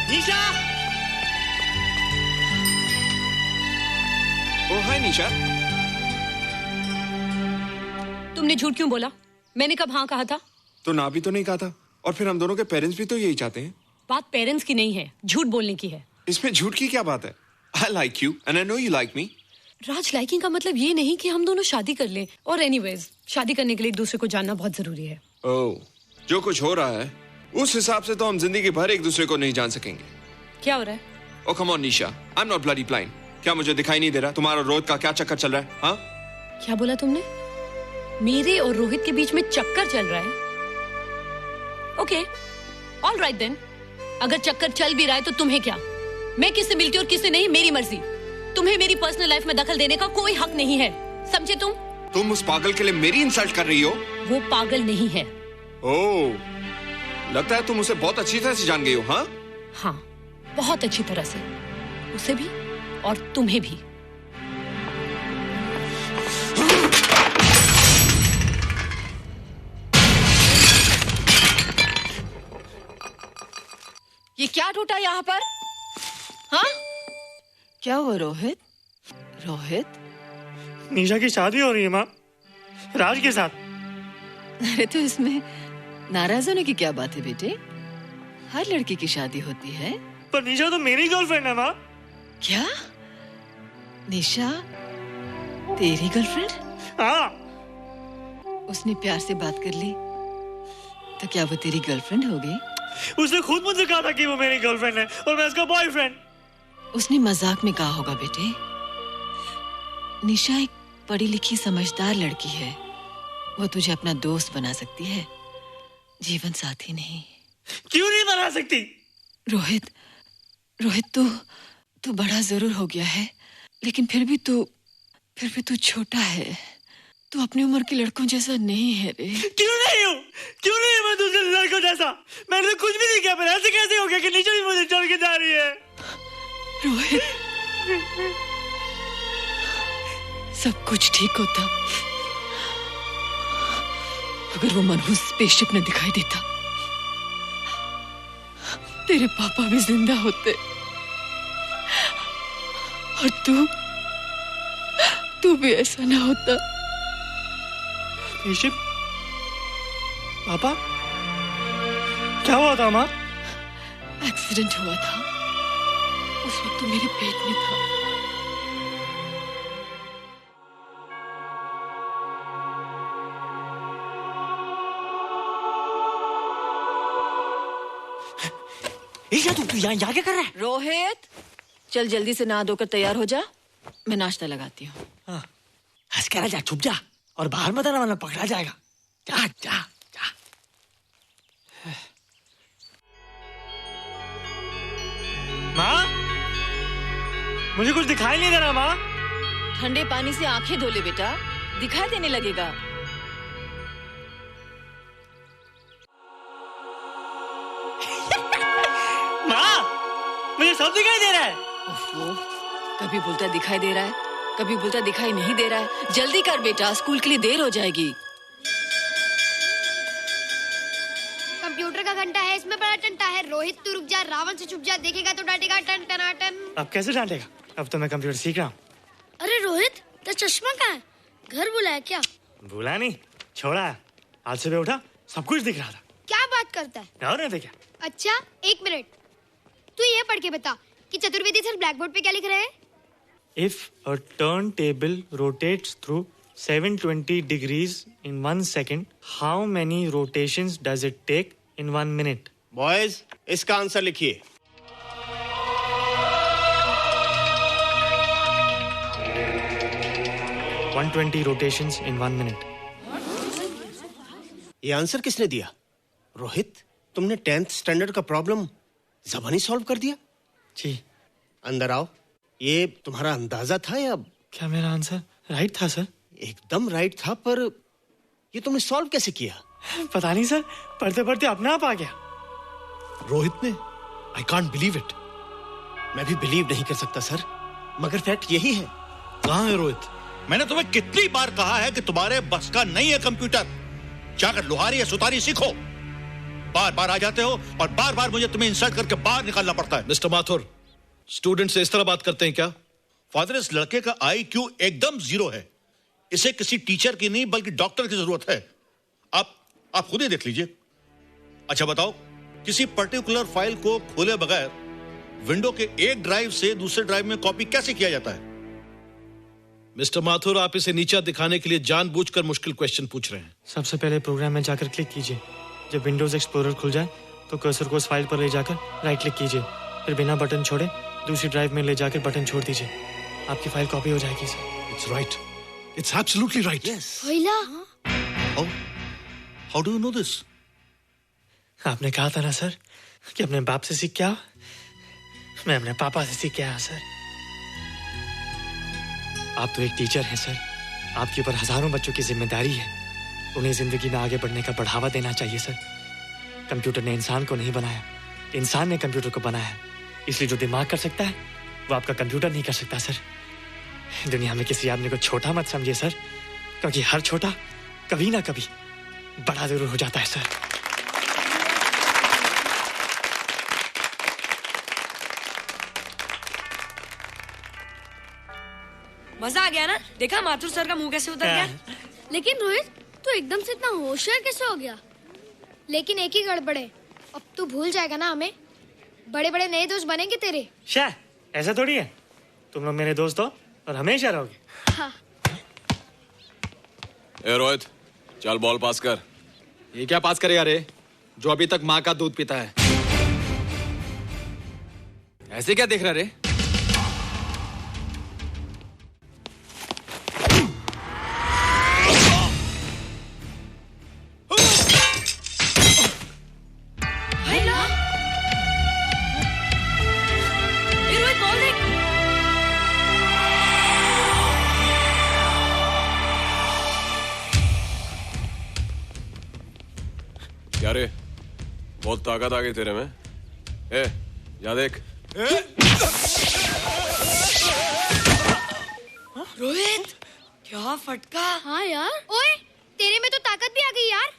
निशा! ओह हाय निशा। तुमने झूठ क्यों बोला? मैंने कब हाँ कहा था? तो ना भी तो नहीं कहा था, और फिर हम दोनों के पेरेंट्स भी तो यही चाहते हैं। बात पेरेंट्स की नहीं है, झूठ बोलने की है। इसमें झूठ की क्या बात है? I like you and I know you like me. Raj, liking का मतलब ये नहीं कि हम दोनों शादी कर लें। और एनीवेज, शादी करने के लिए एक दूसरे को जानना बहुत जरूरी है। ओह, जो कुछ हो रहा है उस हिसाब से तो हम जिंदगी भर एक दूसरे को नहीं जान सकेंगे। क्या हो रहा है? Oh come on Nisha, I'm not bloody blind. क्या मुझे दिखाई नहीं दे रहा तुम्हारा रोहित का क्या चक्कर चल रहा है? हाँ? क्या बोला तुमने? मेरे और रोहित के बीच में चक्कर चल रहा है? Okay, all right then. अगर चक्कर चल भी रहा है तो तुम्हें क्या? मैं किससे मिलती हूँ और किससे नहीं, मेरी मर्जी। तुम्हें मेरी पर्सनल लाइफ में दखल देने का कोई हक नहीं है, समझे तुम? तुम उस पागल के लिए मेरी इंसल्ट कर रही हो? वो पागल नहीं है। ओह, लगता है तुम उसे बहुत अच्छी तरह से जान गई हो। हाँ? हाँ, बहुत अच्छी तरह से। उसे भी और तुम्हें भी। ये क्या टूटा यहाँ पर? हाँ? क्या हुआ रोहित? निशा की शादी हो रही है माँ, राज के साथ। अरे तो इसमें नाराज होने की क्या बात है बेटे? हर लड़की की शादी होती है। पर निशा तो मेरी गर्लफ्रेंड है माँ। क्या? निशा तेरी गर्लफ्रेंड? हाँ। उसने प्यार से बात कर ली तो क्या वो तेरी गर्लफ्रेंड हो गई? उसने खुद मुझसे कहा था कि वो मेरी गर्लफ्रेंड है और मैं उसका बॉयफ्रेंड। उसने मजाक में कहा होगा बेटे। निशा एक पढ़ी लिखी समझदार लड़की है, वो तुझे अपना दोस्त बना सकती है, जीवन साथी नहीं। क्यों नहीं बना सकती? रोहित तू बड़ा जरूर हो गया है, लेकिन फिर भी तू छोटा है। तू अपनी उम्र के लड़कों जैसा नहीं है रे। क्यों नहीं हूँ मैं दूसरे लड़कों जैसा? मैंने तो कुछ भी नहीं किया, पर ऐसे कैसे हो गया कि निशा भी मुझे छोड़ के जा रही है? रोहित, सब कुछ ठीक होता अगर वो मनहूस स्पेसशिप न दिखाई देता। तेरे पापा भी जिंदा होते और तू भी ऐसा ना होता। स्पेसशिप? पापा? क्या हुआ था माँ? एक्सीडेंट हुआ था, उस वक्त तू मेरे पेट में था। तू यहाँ क्या कर रहा है? रोहित, चल जल्दी से नहा धोकर तैयार हो जा, मैं नाश्ता लगाती हूँ। हंस कर जा, छुप जा और बाहर मत आना वरना पकड़ा जाएगा। जा जा जा। माँ, मुझे कुछ दिखाई नहीं दे रहा माँ। ठंडे पानी से आंखें धो ले बेटा, दिखाई देने लगेगा। मुझे सब दिखाई दे रहा है। कभी बोलता दिखाई दे रहा है, कभी बोलता दिखाई नहीं दे रहा है। जल्दी कर बेटा, स्कूल के लिए देर हो जाएगी। कंप्यूटर का घंटा है, इसमें बड़ा टंटा है। रोहित तू रुक जा, रावण से छुप जा, देखेगा तो डांटेगा टन टनाटन। अब कैसे डांटेगा? अब तो मैं कंप्यूटर सीख रहा हूँ। अरे रोहित, तेरा चश्मा कहाँ है? घर बुलाया क्या? भूला नहीं, छोड़ा। आज सुबह उठा, सब कुछ दिख रहा था। क्या बात करता है? और नहीं देखा। अच्छा, एक मिनट, तू ये पढ़ के बता कि चतुर्वेदी सर ब्लैक बोर्ड पे क्या लिख रहे हैं? If a turntable rotates through 720 degrees in 1 second, how many rotations does it take in 1 minute? Boys, इसका आंसर लिखिए। $120 rotations in 1 minute. ये आंसर किसने दिया? रोहित, तुमने 10th स्टैंडर्ड का प्रॉब्लम ज़बानी सॉल्व कर दिया? जी। अंदर आओ। ये तुम्हारा अंदाजा था या क्या मेरा आंसर राइट था सर? एकदम राइट था, पर ये तुमने सॉल्व कैसे किया? पता नहीं सर, पढ़ते पढ़ते अपने आप आ गया। रोहित ने, आई कांट बिलीव इट। मैं भी बिलीव नहीं कर सकता सर, मगर फैक्ट यही है। कहाँ है रोहित? मैंने तुम्हें कितनी बार कहा है कि तुम्हारे बस का नहीं है कंप्यूटर। जाकर लोहारी या सुतारी सीखो। बार बार आ जाते हो और बार बार मुझे तुम्हें इंसल्ट करके बाहर निकालना पड़ता है। मिस्टर माथुर, स्टूडेंट से इस तरह बात करते हैं क्या? फादर, इस लड़के का IQ एकदम 0 है। इसे किसी टीचर की नहीं बल्कि डॉक्टर की जरूरत है। आप खुद ही देख लीजिए। अच्छा बताओ, किसी पर्टिकुलर फाइल को खोले बगैर विंडो के एक ड्राइव से दूसरे ड्राइव में कॉपी कैसे किया जाता है? मिस्टर माथुर, आप इसे नीचा दिखाने के लिए जानबूझकर मुश्किल क्वेश्चन पूछ रहे हैं। सबसे पहले प्रोग्राम में जाकर क्लिक कीजिए। जब विंडोज एक्सप्लोरर खुल जाए तो कर्सर को उस फाइल पर ले जाकर राइट क्लिक कीजिए। फिर बिना बटन छोड़े दूसरी ड्राइव में ले जाकर बटन छोड़ दीजिए। आपकी फाइल कॉपी हो जाएगी sir. It's right, it's absolutely right. How do you know this? आपने कहा था ना सर कि अपने बाप से सीख के आओ। मैं अपने पापा से सीख के आया सर। आप तो एक टीचर हैं सर, आपके ऊपर हजारों बच्चों की जिम्मेदारी है। उन्हें जिंदगी में आगे बढ़ने का बढ़ावा देना चाहिए सर। कंप्यूटर ने इंसान को नहीं बनाया, इंसान ने कंप्यूटर को बनाया। इसलिए जो दिमाग कर सकता है वो आपका कंप्यूटर नहीं कर सकता सर। दुनिया में किसी आदमी को छोटा मत समझिए सर, क्योंकि हर छोटा कभी ना कभी बड़ा जरूर हो जाता है सर। मजा आ गया ना? देखा माथुर सर का मुंह कैसे उतर गया? लेकिन रोहित, तू एकदम से इतना होशियार कैसे हो गया? लेकिन एक ही गड़बड़ है, अब तू भूल जाएगा ना हमें। बड़े बड़े नए दोस्त बनेंगे तेरे। शाह, ऐसा थोड़ी है। तुम लोग मेरे दोस्त हो और हमेशा रहोगे। हाँ। ए रोहित, चल बॉल पास कर। ये क्या पास करेगा रे, जो अभी तक माँ का दूध पीता है? ऐसे क्या देख रहा रे? क्या रे, बहुत ताकत आ गई तेरे में। ए, या देख। रोहित, क्या फटका। हाँ यार, ओए तेरे में तो ताकत भी आ गई यार।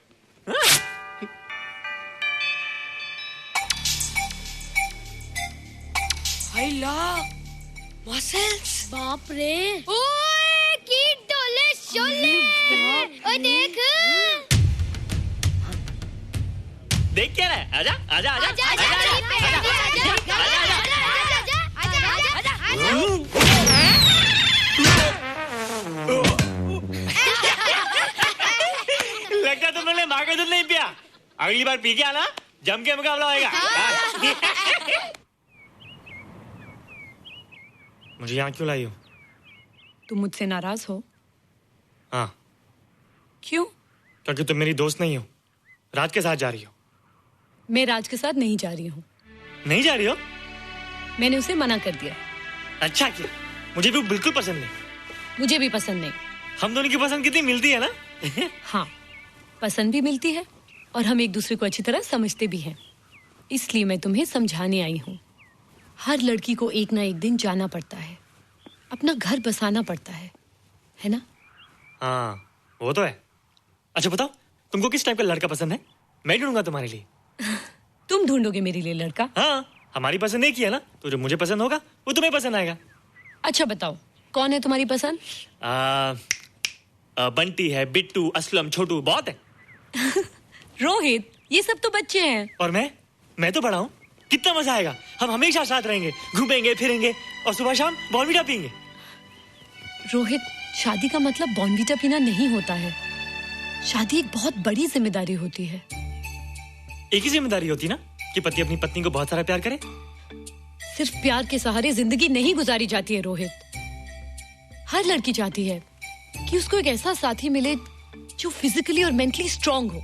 हाय ला, मसल्स। बाप रे। ओए की डोले शोले। ओए देख। देख क्या रहा है? आजा आजा आजा आजा आजा लगता तुम लोगों ने माँ का दूध नहीं पिया। अगली बार पी के आना, जम के मुकाबला होएगा। मुझे यहाँ क्यों लाई हो? तुम मुझसे नाराज हो? हाँ। क्यों? क्योंकि तुम मेरी दोस्त नहीं हो, राज के साथ जा रही हो। मैं राज के साथ नहीं जा रही हूँ। नहीं जा रही हो? मैंने उसे मना कर दिया। अच्छा किया, मुझे भी बिल्कुल पसंद नहीं। मुझे भी पसंद नहीं। हम दोनों की पसंद कितनी मिलती है ना? हाँ, पसंद भी मिलती है और हम एक दूसरे को अच्छी तरह समझते भी हैं। इसलिए मैं तुम्हें समझाने आई हूँ। हर लड़की को एक ना एक दिन जाना पड़ता है, अपना घर बसाना पड़ता है ना? हाँ, वो तो है। अच्छा बताओ, तुमको किस टाइप का लड़का पसंद है? मैं ढूंढूंगा तुम्हारे लिए। तुम ढूंढोगे मेरे लिए लड़का? हाँ, हमारी पसंद एक ही है ना, तो जो मुझे पसंद होगा वो तुम्हें पसंद आएगा। अच्छा बताओ, कौन है तुम्हारी पसंद? बंटी है, बिट्टू, असलम, छोटू, बहुत है। रोहित, ये सब तो बच्चे हैं। और मैं तो बड़ा हूँ। कितना मजा आएगा, हम हमेशा साथ रहेंगे, घूमेंगे फिरेंगे और सुबह शाम बॉर्नवीटा पीएंगे। रोहित, शादी का मतलब बॉर्नवीटा पीना नहीं होता है। शादी एक बहुत बड़ी जिम्मेदारी होती है। एक ही जिम्मेदारी होती ना कि पति अपनी पत्नी को बहुत सारा प्यार करे। सिर्फ प्यार के सहारे जिंदगी नहीं गुजारी जाती है रोहित। हर लड़की चाहती है कि उसको एक ऐसा साथी मिले जो फिजिकली और मेंटली स्ट्रांग हो।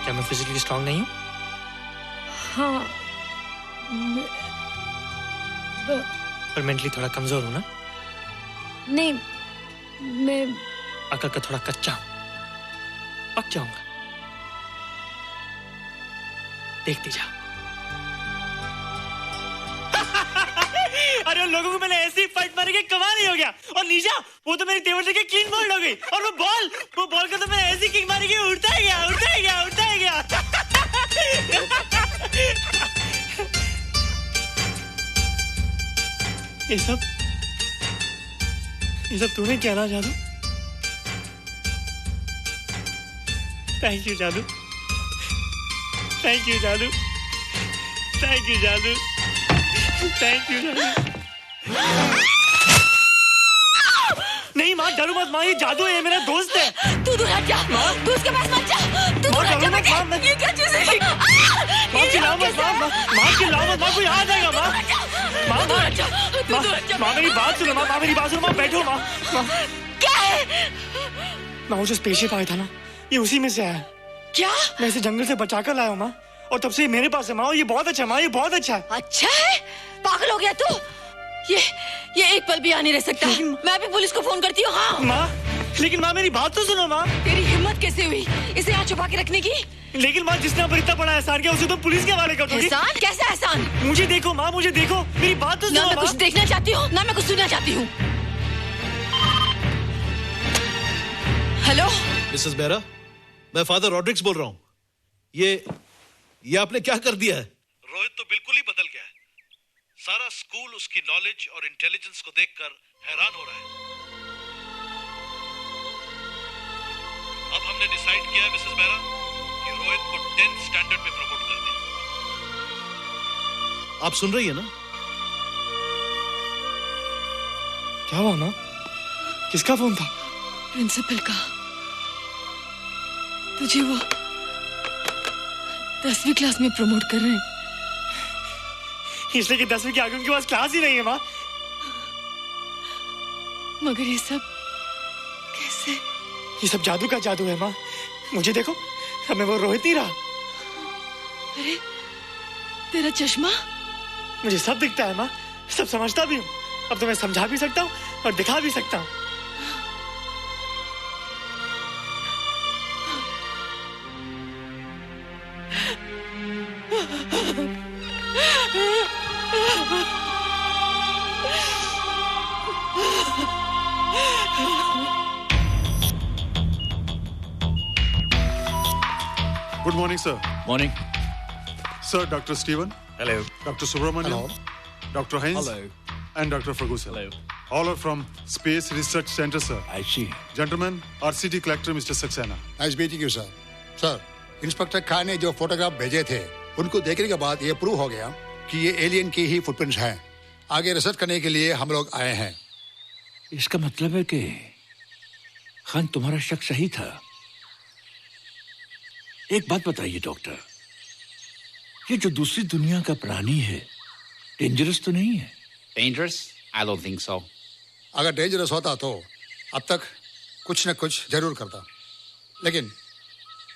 क्या मैं फिजिकली स्ट्रांग नहीं हूँ? हाँ पर मेंटली थोड़ा कमजोर हूँ ना? नहीं, मैं अकल का थोड़ा कच्चा हूँ, पक जाऊंगा, देखती जाओ। अरे उन लोगों को मैंने ऐसी फाइट मारी कि कमाल नहीं हो गया। और निशा वो तो मेरी टेबल से क्लीन बॉल हो गई, और वो बॉल का तो मैंने ऐसी किक मारी कि उड़ता ही गया। ये सब तूने क्या ना जादू? थैंक यू जादू, थैंक यू जादू, थैंक यू जादू, थैंक यू जादू। नहीं माँ, डरो मत माँ, ये जादू है, मेरा दोस्त है। तू दूर हट जा, तू उसके पास मत जा, तू दूर हट जा बेटा। ये क्या चीज़ है? माँ चिल्लाओ मत, माँ चिल्लाओ मत, माँ कोई आ जाएगा। माँ मेरी बात सुनो, माँ मेरी बात सुनो, माँ बैठो। माँ क्या है? माँ वो जो स्पेसशिप आया था ना, ये उसी में से आया। क्या? मैं इसे जंगल से बचाकर लाया हूँ माँ, और तब से ये मेरे पास है माँ, और ये बहुत अच्छा है माँ, ये बहुत अच्छा है। अच्छा है? पागल हो गया तू? ये एक पल भी यहाँ नहीं रह सकता। मैं भी पुलिस को फोन करती हूँ। हाँ माँ, लेकिन माँ मेरी बात तो सुनो माँ। तेरी हिम्मत कैसे हुई इसे यहाँ छुपा के रखने की? लेकिन माँ, जिसने अब इतना बड़ा एहसान किया उसे तो पुलिस के हवाले कर दोगी। एहसान? कैसा एहसान? मुझे देखो माँ, मुझे देखो, मेरी बात तो सुनो। ना मैं कुछ देखना चाहती हूँ, ना मैं कुछ सुनना चाहती हूँ। हेलो मिसेस बेरा, मैं फादर रॉड्रिक्स बोल रहा हूँ। ये आपने क्या कर दिया है? रोहित तो बिल्कुल ही बदल गया है। सारा स्कूल उसकी नॉलेज और इंटेलिजेंस को देखकर हैरान हो रहा है। अब हमने डिसाइड किया है मिसेस बेरा कि रोहित को 10th स्टैंडर्ड में प्रमोट कर दें। आप सुन रही है ना? क्या हुआ माँ? किसका फोन था? प्रिंसिपल का। तुझे वो 10वीं क्लास में प्रमोट कर रहे हैं। इसलिए कि 10वीं के आगे उनके पास क्लास ही नहीं है माँ। मगर ये सब कैसे? ये सब जादू का जादू है माँ। मुझे देखो, अब मैं वो रोहित नहीं रहा। अरे तेरा चश्मा? मुझे सब दिखता है माँ, सब समझता भी हूँ। अब तो मैं समझा भी सकता हूँ और दिखा भी सकता हूँ। Good morning, sir. Morning. Sir, Dr. Stephen. Hello. Dr. Subramaniam. Hello. Dr. Heinz. Hello. And Dr. Ferguson. Hello. All are from Space Research Center, sir. I see. Gentlemen, RCT collector Mr. Saxena. Nice meeting you sir. Sir, inspector Khan ने जो photograph भेजे थे उनको देखने के बाद ये prove हो गया कि ये एलियन की ही फुटप्रिंट्स हैं। आगे रिसर्च करने के लिए हम लोग आए हैं। इसका मतलब है कि खान तुम्हारा शक सही था। एक बात बताइए डॉक्टर, ये जो दूसरी दुनिया का प्राणी है डेंजरस तो नहीं है? Dangerous? I don't think so. अगर डेंजरस होता तो अब तक कुछ न कुछ जरूर करता, लेकिन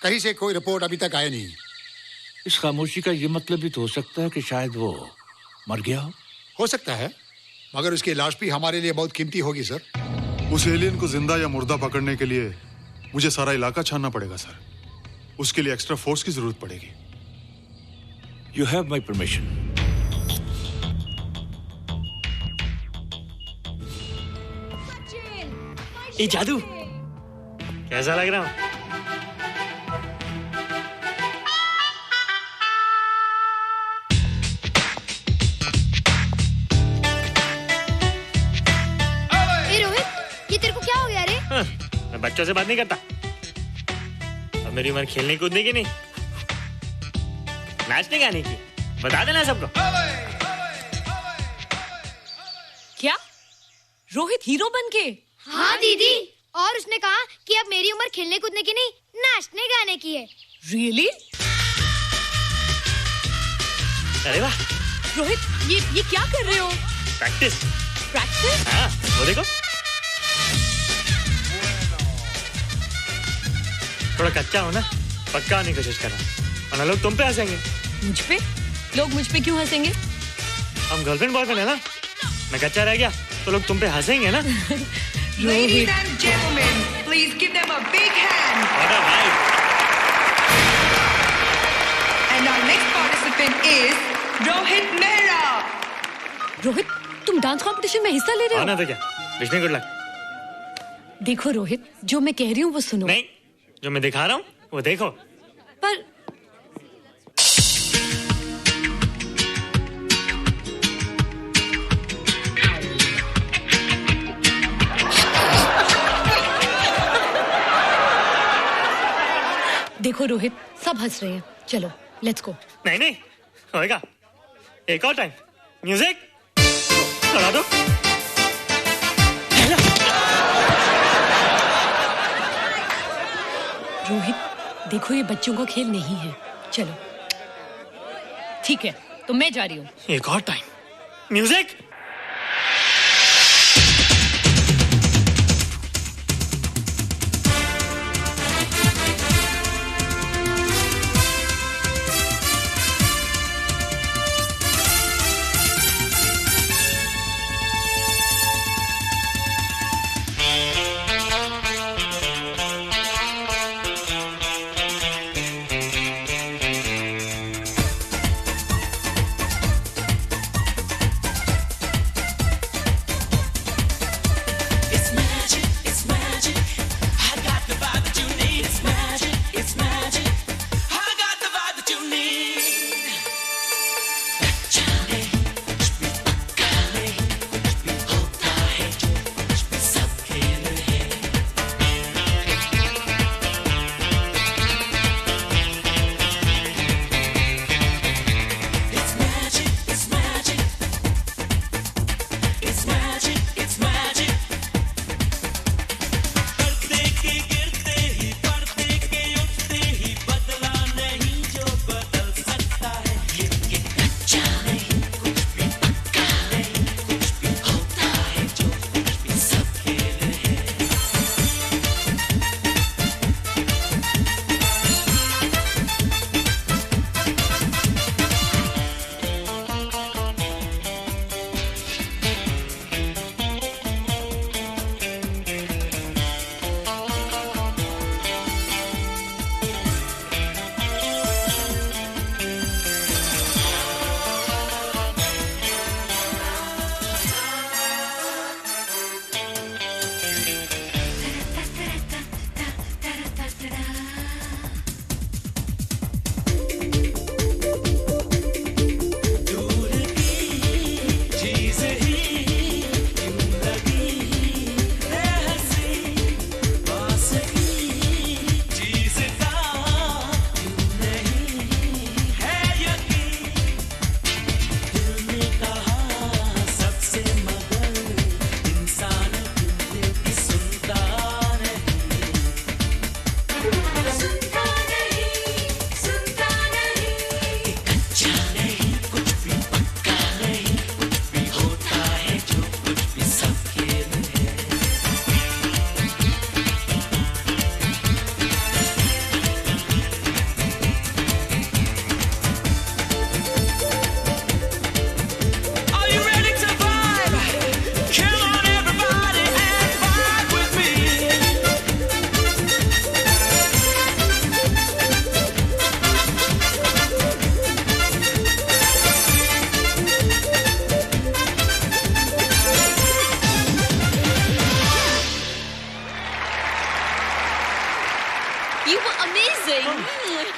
कहीं से कोई रिपोर्ट अभी तक आई नहीं। इस खामोशी का ये मतलब भी तो हो सकता है कि शायद वो मर गया हो सकता है, मगर उसकी लाश भी हमारे लिए बहुत कीमती होगी सर। उस एलियन को जिंदा या मुर्दा पकड़ने के लिए मुझे सारा इलाका छानना पड़ेगा सर। उसके लिए एक्स्ट्रा फोर्स की जरूरत पड़ेगी। You have my permission. ये जादू कैसा लग रहा हूँ? रोहित, ये तेरे को क्या हो गया रे? मैं बच्चों से बात नहीं करता। अब मेरी उम्र खेलने कूदने की नहीं, नाचने गाने की। बता देना सबको। क्या रोहित हीरो बन के? हाँ दीदी, और उसने कहा कि अब मेरी उम्र खेलने कूदने की नहीं, नाचने गाने की है। रियली? अरे वाह रोहित, ये क्या कर रहे हो? प्रैक्टिस। प्रैक्टिस? हाँ, वो देखो, थोड़ा कच्चा हो ना, पक्का आने की कोशिश करना, वरना लोग तुम पे हंसेंगे। मुझ पे? लोग मुझ पे क्यों हंसेंगे? हम गर्लफ्रेंड बॉयफ्रेंड है ना, मैं कच्चा रह गया तो लोग तुम पे हंसेंगे ना। Ladies and gentlemen, please give them a big hand. And our next participant is Rohit Mehra. Rohit, तुम डांस कंपटीशन में हिस्सा ले रहे हो? आना तो क्या, विश मी गुड लक। देखो रोहित, जो मैं कह रही हूँ वो सुनो। नहीं, जो मैं दिखा रहा हूँ वो देखो। पर देखो रोहित, सब हंस रहे हैं, चलो लेट्स गो। नहीं नहीं होएगा, एक और टाइम। म्यूजिक चला दो। रोहित देखो, ये बच्चों का खेल नहीं है, चलो। ठीक है, तो मैं जा रही हूँ। एक और time. Music.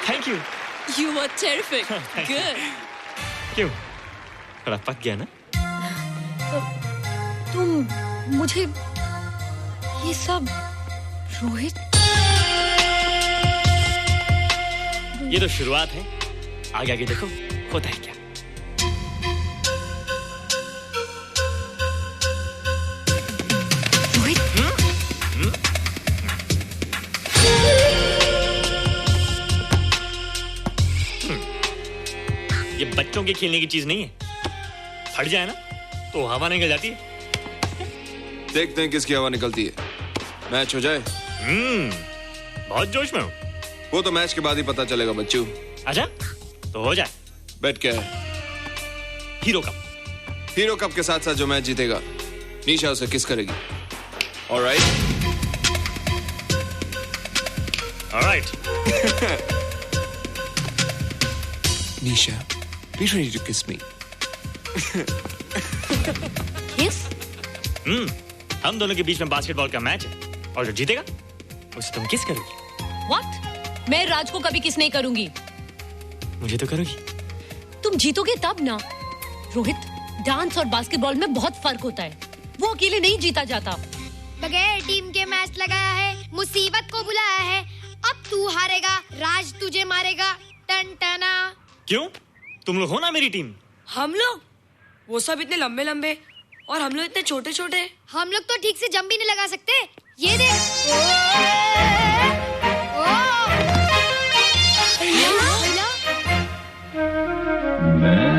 Thank you. You were terrific. Good. क्यों? थोड़ा पक गया ना? तुम मुझे ये सब रोहित, ये तो शुरुआत है, आगे आगे देखो होता है क्या। ये बच्चों के खेलने की चीज नहीं है, फट जाए ना तो हवा निकल जाती है। देखते हैं किसकी हवा निकलती है, मैच हो जाए। बहुत जोश में हूँ। वो तो मैच के बाद ही पता चलेगा बच्चू। अच्छा तो हो जाए। बेट क्या है? Hero cup. हीरो कप के साथ साथ जो मैच जीतेगा निशा उसे किस करेगी। Alright. Alright. Nisha, be ready to kiss me. किस? हम दोनों के बीच में बास्केटबॉल का मैच है और जो जीतेगा उसे तुम किस करोगी। What? मैं राज को कभी किस नहीं करूंगी। मुझे तो करोगी। तुम जीतोगे तब ना। रोहित, डांस और बास्केटबॉल में बहुत फर्क होता है। वो अकेले नहीं जीता जाता। बगैर टीम के मैच लगाया है, मुसीबत को बुलाया है। अब तू हारेगा, राज तुझे मारेगा। टन टना। क्यों? तुम लोग हो ना मेरी टीम। हम लोग? वो सब इतने लंबे लंबे और हम लोग इतने छोटे छोटे। हम लोग तो ठीक से जंप भी नहीं लगा सकते। ये देख। मैं